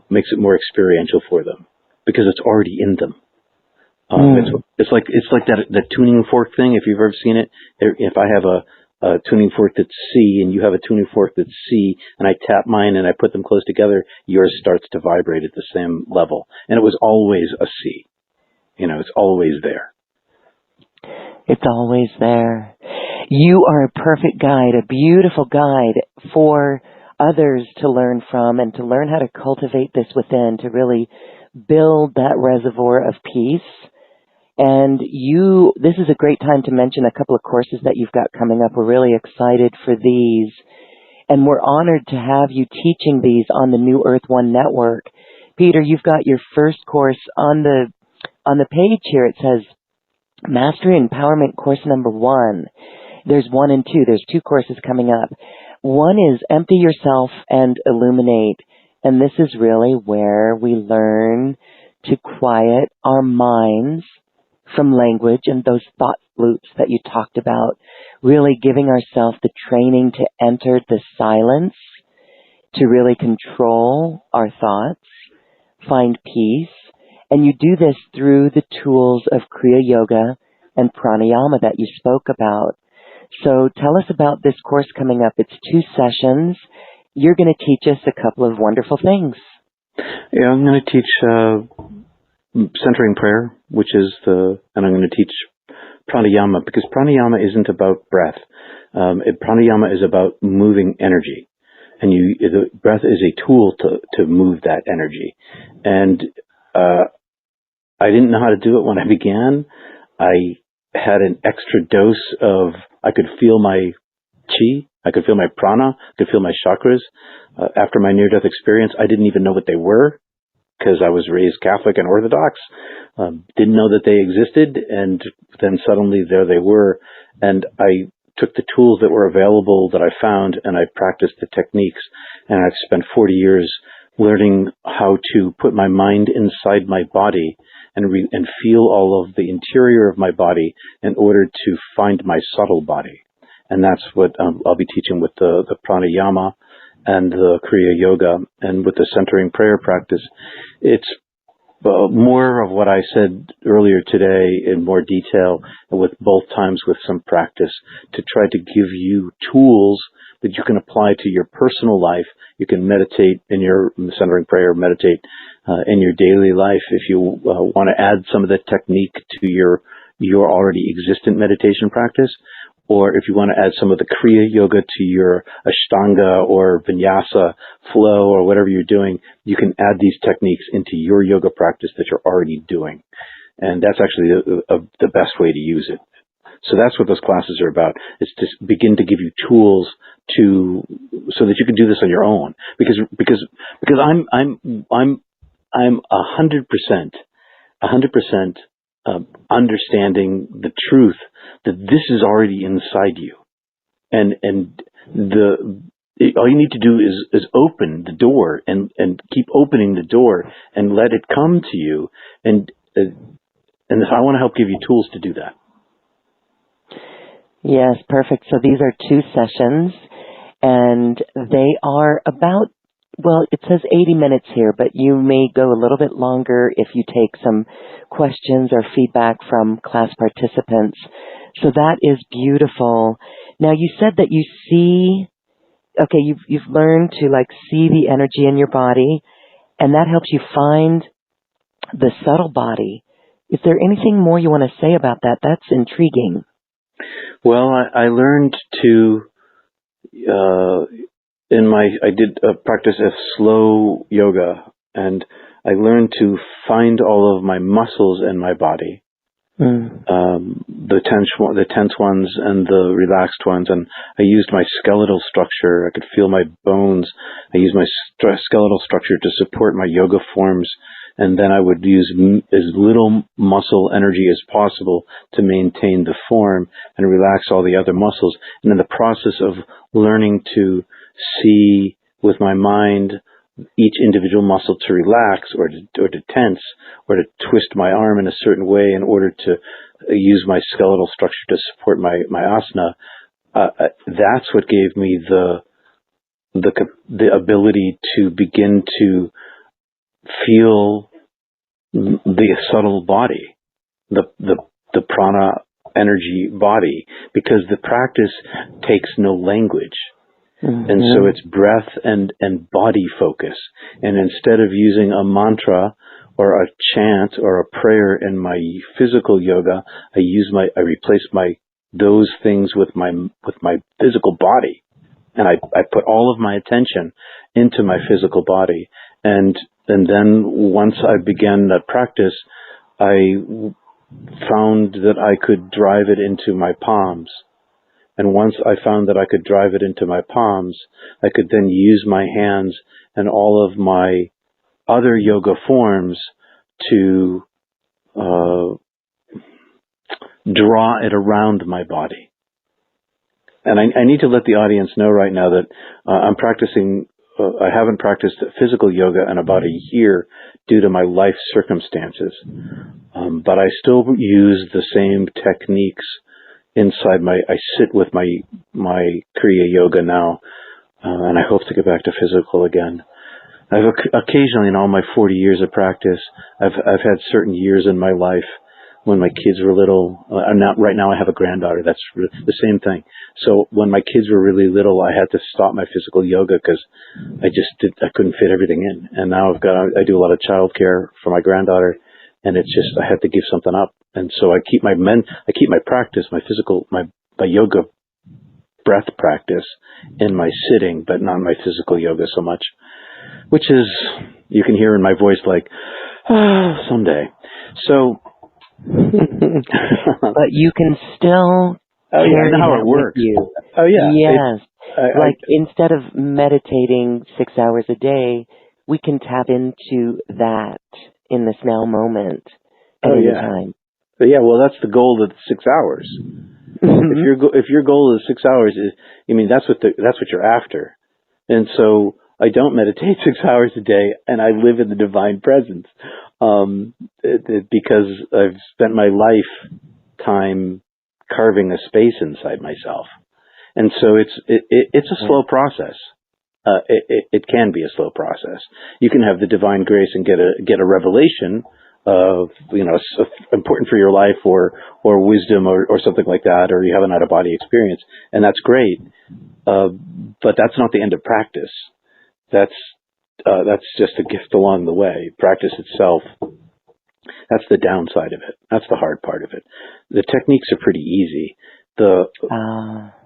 S2: makes it more experiential for them, because it's already in them. It's like that tuning fork thing. If you've ever seen it, if I have a tuning fork that's C and you have a tuning fork that's C, and I tap mine and I put them close together, yours starts to vibrate at the same level. And it was always a C. It's always there.
S1: It's always there. You are a perfect guide, a beautiful guide for others to learn from, and to learn how to cultivate this within, to really build that reservoir of peace. And this is a great time to mention a couple of courses that you've got coming up. We're really excited for these, and we're honored to have you teaching these on the New Earth One Network. Peter, you've got your first course on the page here. It says Mastery Empowerment Course number 1. There's 1 and 2. There's 2 courses coming up. One is Empty Yourself and Illuminate. And this is really where we learn to quiet our minds from language and those thought loops that you talked about. Really giving ourselves the training to enter the silence, to really control our thoughts, find peace. And you do this through the tools of Kriya Yoga and Pranayama that you spoke about. So tell us about this course coming up. It's 2 sessions. You're going to teach us a couple of wonderful things.
S2: Yeah, I'm going to teach centering prayer, and I'm going to teach pranayama, because pranayama isn't about breath. Pranayama is about moving energy, and the breath is a tool to move that energy. And I didn't know how to do it when I began. I had an extra dose of, I could feel my chi, I could feel my prana, I could feel my chakras. After my near-death experience, I didn't even know what they were, because I was raised Catholic and Orthodox. Didn't know that they existed, and then suddenly there they were. And I took the tools that were available that I found, and I practiced the techniques. And I've spent 40 years learning how to put my mind inside my body and feel all of the interior of my body in order to find my subtle body. And that's what I'll be teaching with the pranayama and the Kriya Yoga, and with the centering prayer practice. It's more of what I said earlier today in more detail, with both times with some practice, to try to give you tools that you can apply to your personal life. You can meditate in your centering prayer, meditate in your daily life. If you want to add some of the technique to your your already existent meditation practice, or if you want to add some of the Kriya Yoga to your Ashtanga or Vinyasa flow or whatever you're doing, you can add these techniques into your yoga practice that you're already doing. And that's actually the best way to use it. So that's what those classes are about, is to begin to give you tools so that you can do this on your own. Because I'm 100% understanding the truth that this is already inside you, and all you need to do is open the door and keep opening the door and let it come to you, and I want to help give you tools to do that.
S1: Yes, perfect. So these are 2 sessions, and they are about, well, it says 80 minutes here, but you may go a little bit longer if you take some questions or feedback from class participants. So that is beautiful. Now, you said that you see, okay, you've learned to like see the energy in your body, and that helps you find the subtle body. Is there anything more you want to say about that? That's intriguing.
S2: Well, I learned to, I did a practice of slow yoga, and I learned to find all of my muscles in my body, the tense ones and the relaxed ones, and I used my skeletal structure. I could feel my bones. I used my skeletal structure to support my yoga forms, and then I would use as little muscle energy as possible to maintain the form and relax all the other muscles. And in the process of learning to see with my mind each individual muscle to relax or to tense or to twist my arm in a certain way in order to use my skeletal structure to support my asana, that's what gave me the ability to begin to feel the subtle body, the prana energy body, because the practice takes no language. And so it's breath and body focus. And instead of using a mantra or a chant or a prayer in my physical yoga, I replace those things with my physical body. And I put all of my attention into my physical body. And then once I began that practice, I found that I could drive it into my palms. And once I found that I could drive it into my palms, I could then use my hands and all of my other yoga forms to draw it around my body. And I need to let the audience know right now that I'm practicing. I haven't practiced physical yoga in about a year due to my life circumstances, but I still use the same techniques inside I sit with my Kriya Yoga now, and I hope to get back to physical again. I've occasionally, in all my 40 years of practice, I've had certain years in my life when my kids were little. Right now I have a granddaughter. That's the same thing. So when my kids were really little, I had to stop my physical yoga because I couldn't fit everything in. And now I do a lot of childcare for my granddaughter, and it's just, I had to give something up. And so I keep my practice, my yoga breath practice in my sitting, but not my physical yoga so much, which is, you can hear in my voice like, someday. So,
S1: but you can still
S2: carry how it works.
S1: You.
S2: Oh yeah.
S1: Yes. Instead of meditating 6 hours a day, we can tap into that in this now moment at any time.
S2: But yeah, well, that's the goal of 6 hours. If your goal is 6 hours, that's what you're after. And so I don't meditate 6 hours a day, and I live in the divine presence, because I've spent my lifetime carving a space inside myself. And so it's a slow process. It can be a slow process. You can have the divine grace and get a revelation of, important for your life or wisdom or something like that, or you have an out-of-body experience, and that's great. But that's not the end of practice. That's just a gift along the way. Practice itself That's the downside of it. That's the hard part of it. The techniques are pretty easy. The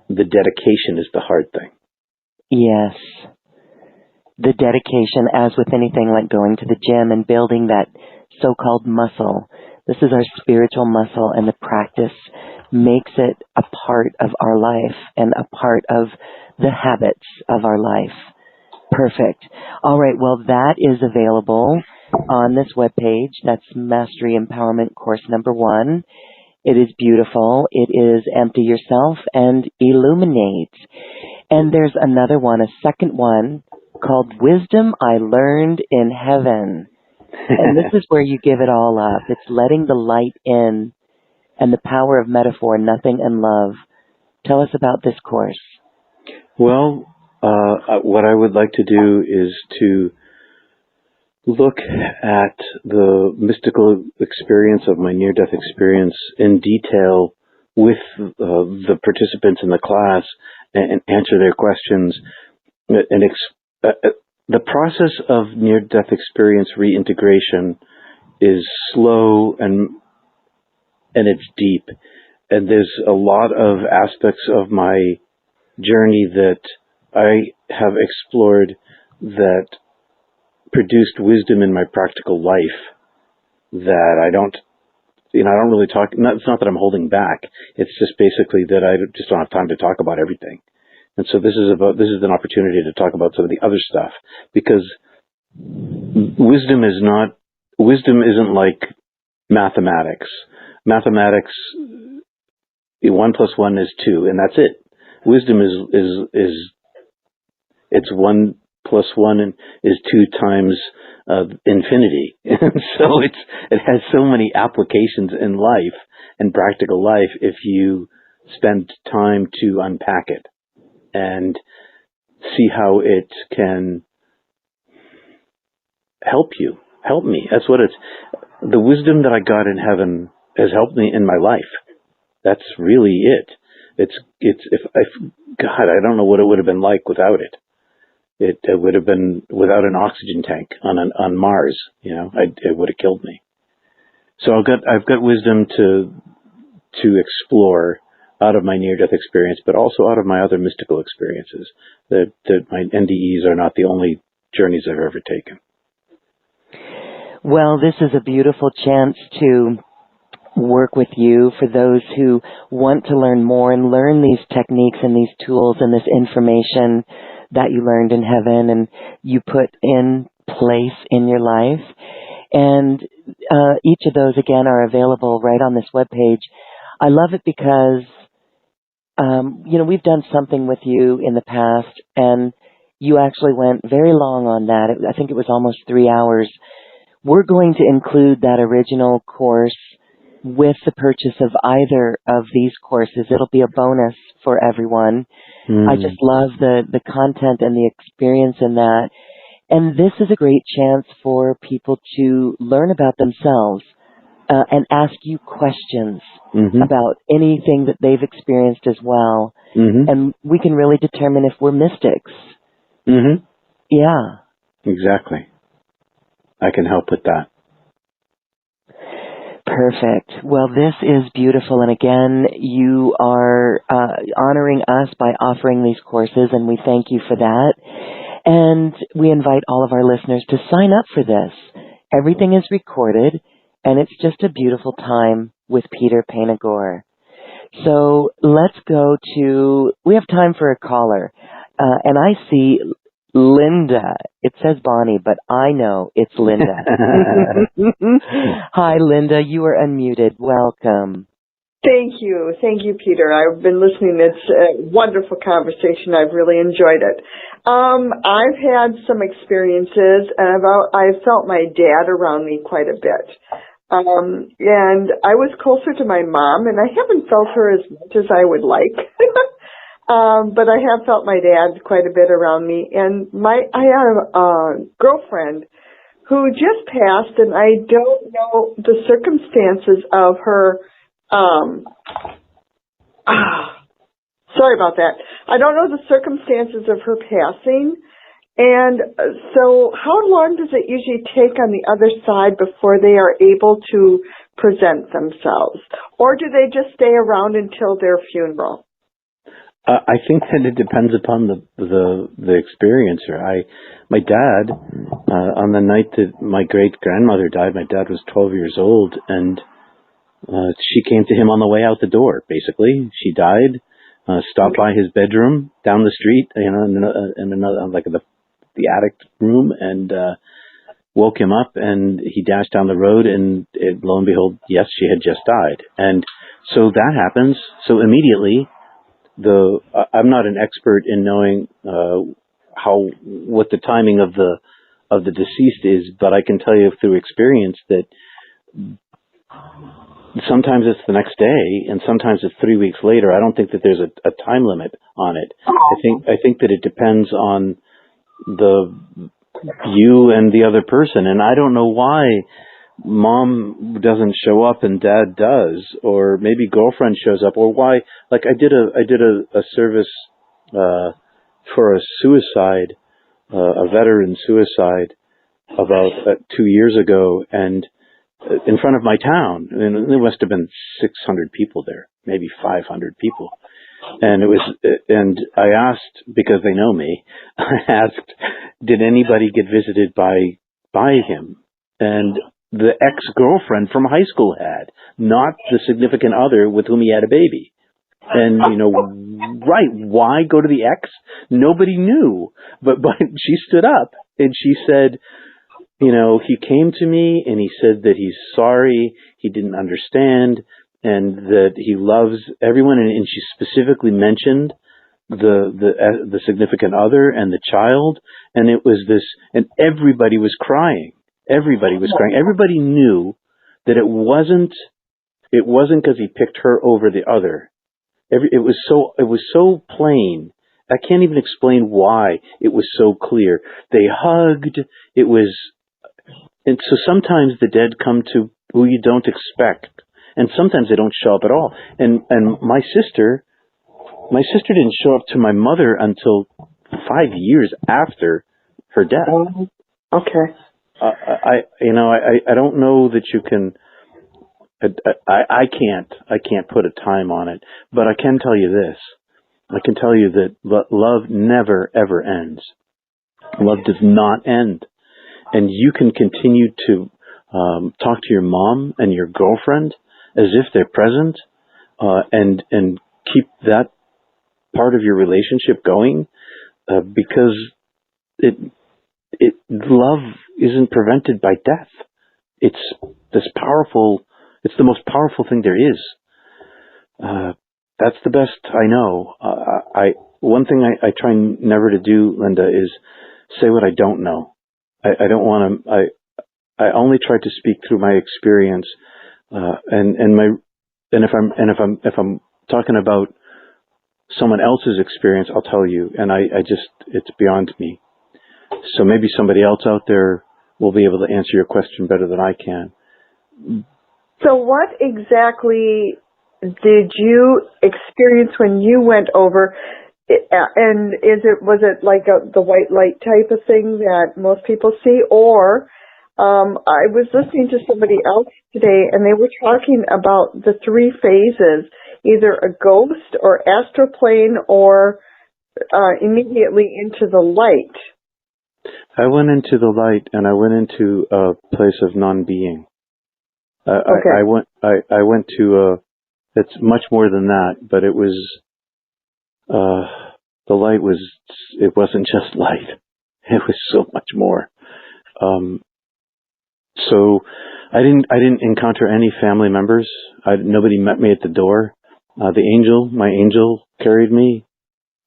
S2: dedication is the hard thing.
S1: Yes. The dedication, as with anything like going to the gym and building that so-called muscle. This is our spiritual muscle, and the practice makes it a part of our life and a part of the habits of our life. Perfect. All right, well, that is available on this webpage. That's Mastery Empowerment Course number 1. It is beautiful. It is Empty Yourself and Illuminate. And there's another one, a second one, called Wisdom I Learned in Heaven. And this is where you give it all up. It's letting the light in and the power of metaphor, nothing and love. Tell us about this course.
S2: Well, what I would like to do is to look at the mystical experience of my near-death experience in detail with the participants in the class and answer their questions. And the process of near-death experience reintegration is slow and it's deep. And there's a lot of aspects of my journey that I have explored that produced wisdom in my practical life that I don't really talk. It's not that I'm holding back. It's just basically that I just don't have time to talk about everything. And so this is an opportunity to talk about some of the other stuff, because wisdom isn't like mathematics. Mathematics, 1 + 1 is 2, and that's it. Wisdom is it's 1 + 1 is 2 times infinity. So it has so many applications in life and practical life if you spend time to unpack it and see how it can help me. That's what the wisdom that I got in heaven has helped me in my life. That's really it. God, I don't know what it would have been like without it. It would have been without an oxygen tank on Mars. It would have killed me. So I've got wisdom to explore out of my near-death experience, but also out of my other mystical experiences. That my NDEs are not the only journeys I've ever taken.
S1: Well, this is a beautiful chance to work with you for those who want to learn more and learn these techniques and these tools and this information that you learned in heaven and you put in place in your life. And each of those, again, are available right on this webpage. I love it because, we've done something with you in the past, and you actually went very long on that. I think it was almost 3 hours. We're going to include that original course with the purchase of either of these courses. It'll be a bonus for everyone. I just love the content and the experience in that. And this is a great chance for people to learn about themselves and ask you questions about anything that they've experienced as well. And we can really determine if we're mystics. Yeah.
S2: Exactly. I can help with that.
S1: Perfect. Well, this is beautiful. And again, you are honoring us by offering these courses, and we thank you for that. And we invite all of our listeners to sign up for this. Everything is recorded, and it's just a beautiful time with Peter Panagore. So let's go to, we have time for a caller. And I see Linda. It says Bonnie, but I know it's Linda. Hi, Linda. You are unmuted. Welcome.
S3: Thank you. Thank you, Peter. I've been listening. It's a wonderful conversation. I've really enjoyed it. I've had some experiences, and I've felt my dad around me quite a bit. And I was closer to my mom, and I haven't felt her as much as I would like. But I have felt my dad quite a bit around me. And I have a girlfriend who just passed, and I don't know the circumstances of her. Sorry about that. I don't know the circumstances of her passing, And so how long does it usually take on the other side before they are able to present themselves? Or do they just stay around until their funeral?
S2: I think that it depends upon the experiencer. My dad, on the night that my great grandmother died, my dad was 12 years old, and she came to him on the way out the door. Basically, she died, stopped by his bedroom down the street, in another like the attic room, and woke him up, and he dashed down the road, and lo and behold, yes, she had just died. And so that happens. So immediately, I'm not an expert in knowing what the timing of the deceased is, but I can tell you through experience that sometimes it's the next day, and sometimes it's 3 weeks later. I don't think that there's a time limit on it. I think that it depends on you and the other person, and I don't know why mom doesn't show up and dad does, or maybe girlfriend shows up, or why. Like I did a service for a suicide, a veteran suicide about 2 years ago, and in front of my town, and there must have been 600 people there, maybe 500 people. And I asked, because they know me, I asked, did anybody get visited by him? And the ex-girlfriend from high school had, not the significant other with whom he had a baby. And, right, why go to the ex? Nobody knew. But she stood up and she said, he came to me and he said that he's sorry, he didn't understand, and that he loves everyone. And she specifically mentioned the significant other and the child. And it was this, and everybody was crying. Everybody was crying. Everybody knew that it wasn't because he picked her over the other. It was so plain. I can't even explain why it was so clear. They hugged. And so sometimes the dead come to who you don't expect, and sometimes they don't show up at all. And my sister didn't show up to my mother until 5 years after her death.
S3: Okay.
S2: I don't know that you can. I can't put a time on it, but I can tell you this. I can tell you that love never ever ends. Love does not end, and you can continue to talk to your mom and your girlfriend as if they're present, and keep that part of your relationship going, because love isn't prevented by death. It's this powerful. It's the most powerful thing there is. That's the best I know. One thing I try never to do, Linda, is say what I don't know. I don't want to. I only try to speak through my experience, and if I'm talking about someone else's experience, I'll tell you. And it's beyond me. So maybe somebody else out there will be able to answer your question better than I can.
S3: So what exactly did you experience when you went over? And was it like the white light type of thing that most people see? Or I was listening to somebody else today, and they were talking about the three phases, either a ghost or astral plane or immediately into the light.
S2: I went into the light, and I went into a place of non-being. Okay. I went to it's much more than that, but it was the light was, it wasn't just light. It was so much more. So I didn't encounter any family members. Nobody met me at the door. My angel carried me.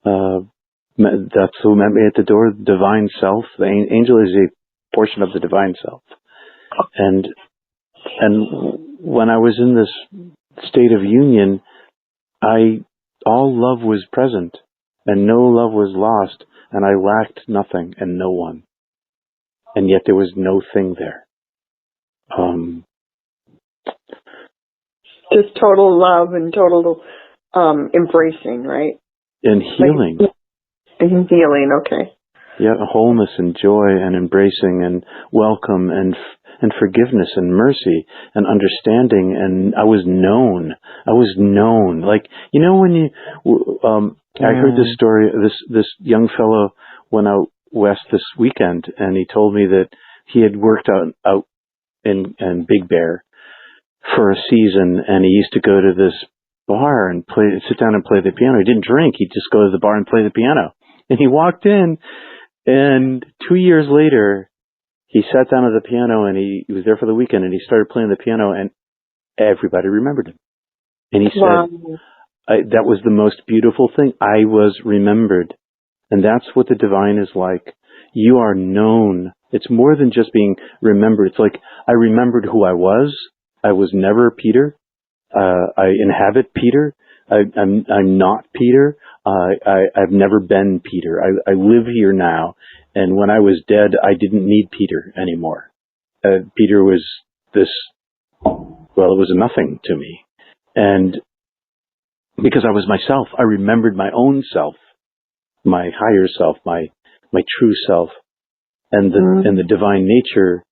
S2: That's who met me at the door. Divine Self. The angel is a portion of the Divine Self. And when I was in this state of union, all love was present, and no love was lost, and I lacked nothing and no one. And yet there was no thing there.
S3: Just total love and total embracing, right?
S2: And healing.
S3: And healing, okay.
S2: Yeah, wholeness and joy and embracing and welcome and forgiveness and mercy and understanding. And I was known. Like, you know, when I heard this story, this young fellow went out west this weekend, and he told me that he had worked out in Big Bear for a season, and he used to go to this bar and sit down and play the piano. He didn't drink. He'd just go to the bar and play the piano. And he walked in, and 2 years later, he sat down at the piano, and he was there for the weekend, and he started playing the piano, and everybody remembered him. And he said, that was the most beautiful thing. I was remembered. And that's what the divine is like. You are known. It's more than just being remembered. It's like, I remembered who I was. I was never Peter. I inhabit Peter. I'm not Peter. I've never been Peter. I live here now. And when I was dead, I didn't need Peter anymore. Peter was it was nothing to me. And because I was myself, I remembered my own self, my higher self, my true self. And the divine nature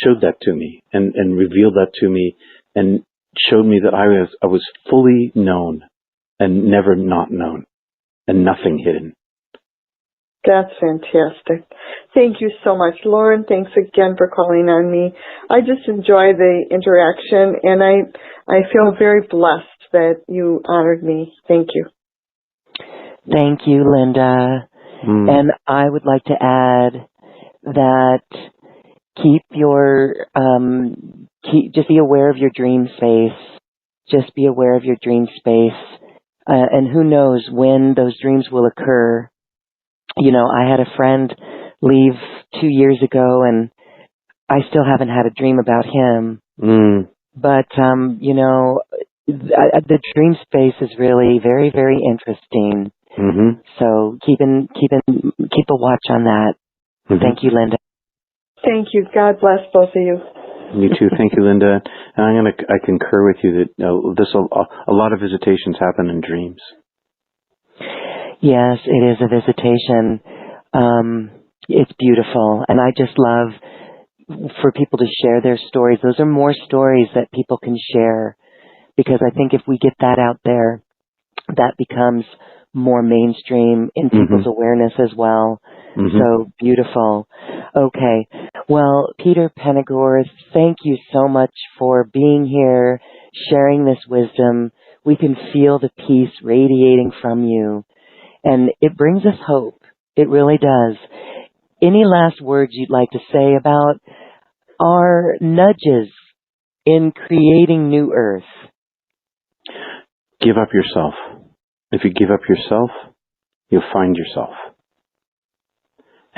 S2: showed that to me and revealed that to me and showed me that I was fully known and never not known and nothing hidden.
S3: That's fantastic. Thank you so much, Lauren. Thanks again for calling on me. I just enjoy the interaction, and I feel very blessed that you honored me. Thank you.
S1: Thank you, Linda. And I would like to add that just be aware of your dream space. Just be aware of your dream space. And who knows when those dreams will occur. You know, I had a friend leave 2 years ago, and I still haven't had a dream about him. But, you know, the dream space is really very, very interesting. So keep a watch on that. Thank you, Linda.
S3: Thank you. God bless both of you.
S2: You too. Thank you, Linda. And I concur with you that a lot of visitations happen in dreams.
S1: Yes, it is a visitation. It's beautiful, and I just love for people to share their stories. Those are more stories that people can share, because I think if we get that out there, that becomes more mainstream in people's awareness as well. So beautiful. Okay. Well, Peter Panagore, thank you so much for being here, sharing this wisdom. We can feel the peace radiating from you, and it brings us hope. It really does. Any last words you'd like to say about our nudges in creating New Earth?
S2: Give up yourself. If you give up yourself, you'll find yourself.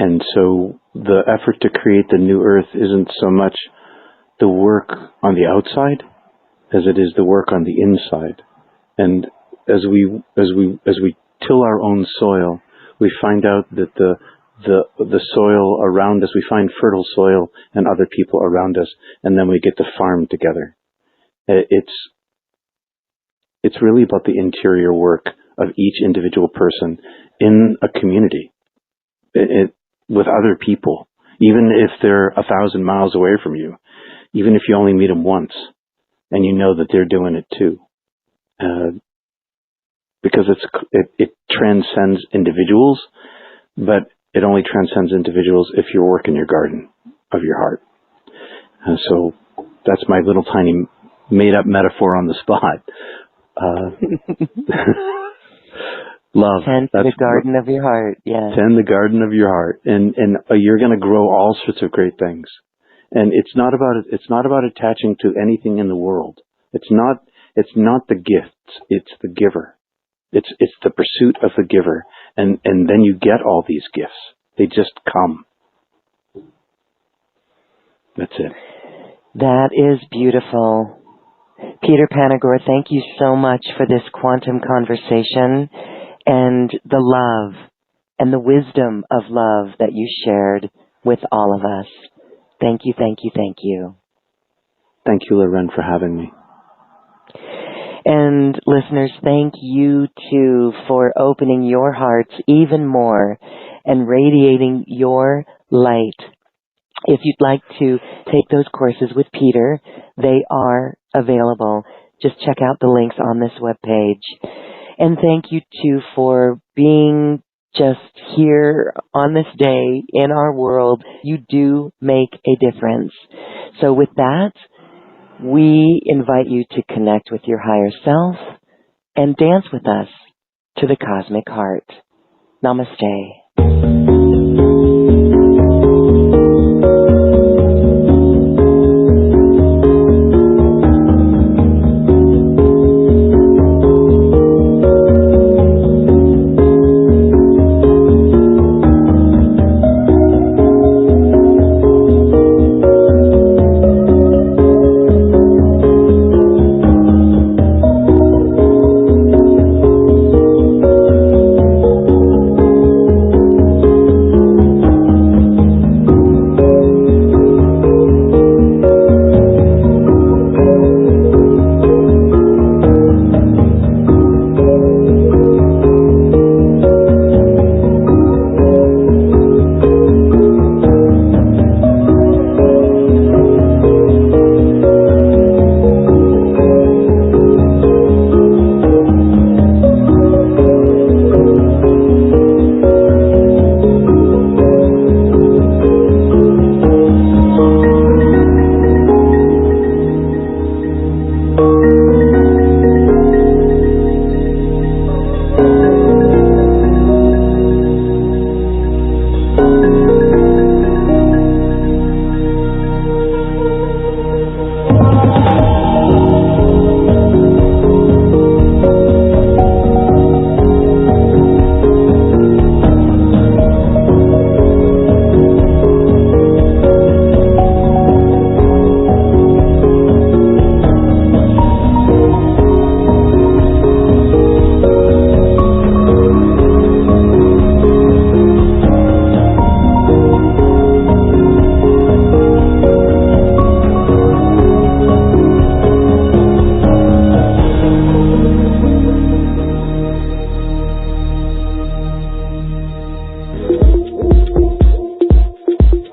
S2: And so the effort to create the new earth isn't so much the work on the outside as it is the work on the inside. And as we till our own soil, we find out that the soil around us, we find fertile soil and other people around us, and then we get to farm together. It's really about the interior work of each individual person in a community. With other people, even if they're 1,000 miles away from you, even if you only meet them once, and you know that they're doing it too, because it transcends individuals, but it only transcends individuals if you work in your garden of your heart. And so that's my little tiny made-up metaphor on the spot. Love.
S1: Tend the garden of your heart. Yeah.
S2: Tend the garden of your heart, and you're going to grow all sorts of great things. And it's not about attaching to anything in the world. It's not the gifts. It's the giver. It's the pursuit of the giver, and then you get all these gifts. They just come. That's it.
S1: That is beautiful. Peter Panagore, thank you so much for this quantum conversation and the love and the wisdom of love that you shared with all of us. Thank you, thank you, thank you.
S2: Thank you, Loren, for having me.
S1: And listeners, thank you too for opening your hearts even more and radiating your light. If you'd like to take those courses with Peter, they are available. Just check out the links on this webpage. And thank you, too, for being just here on this day in our world. You do make a difference. So with that, we invite you to connect with your higher self and dance with us to the cosmic heart. Namaste.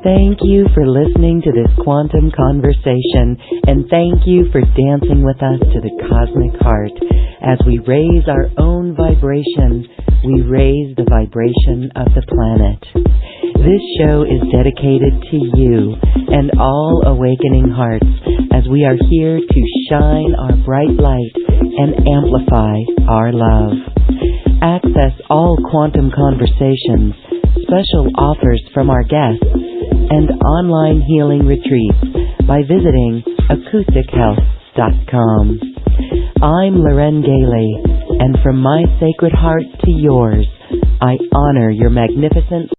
S1: Thank you for listening to this quantum conversation, and thank you for dancing with us to the cosmic heart. As we raise our own vibration, we raise the vibration of the planet. This show is dedicated to you and all awakening hearts, as we are here to shine our bright light and amplify our love. Access all quantum conversations, special offers from our guests, and online healing retreats by visiting acoustichealth.com. I'm Loren Gailey, and from my sacred heart to yours, I honor your magnificent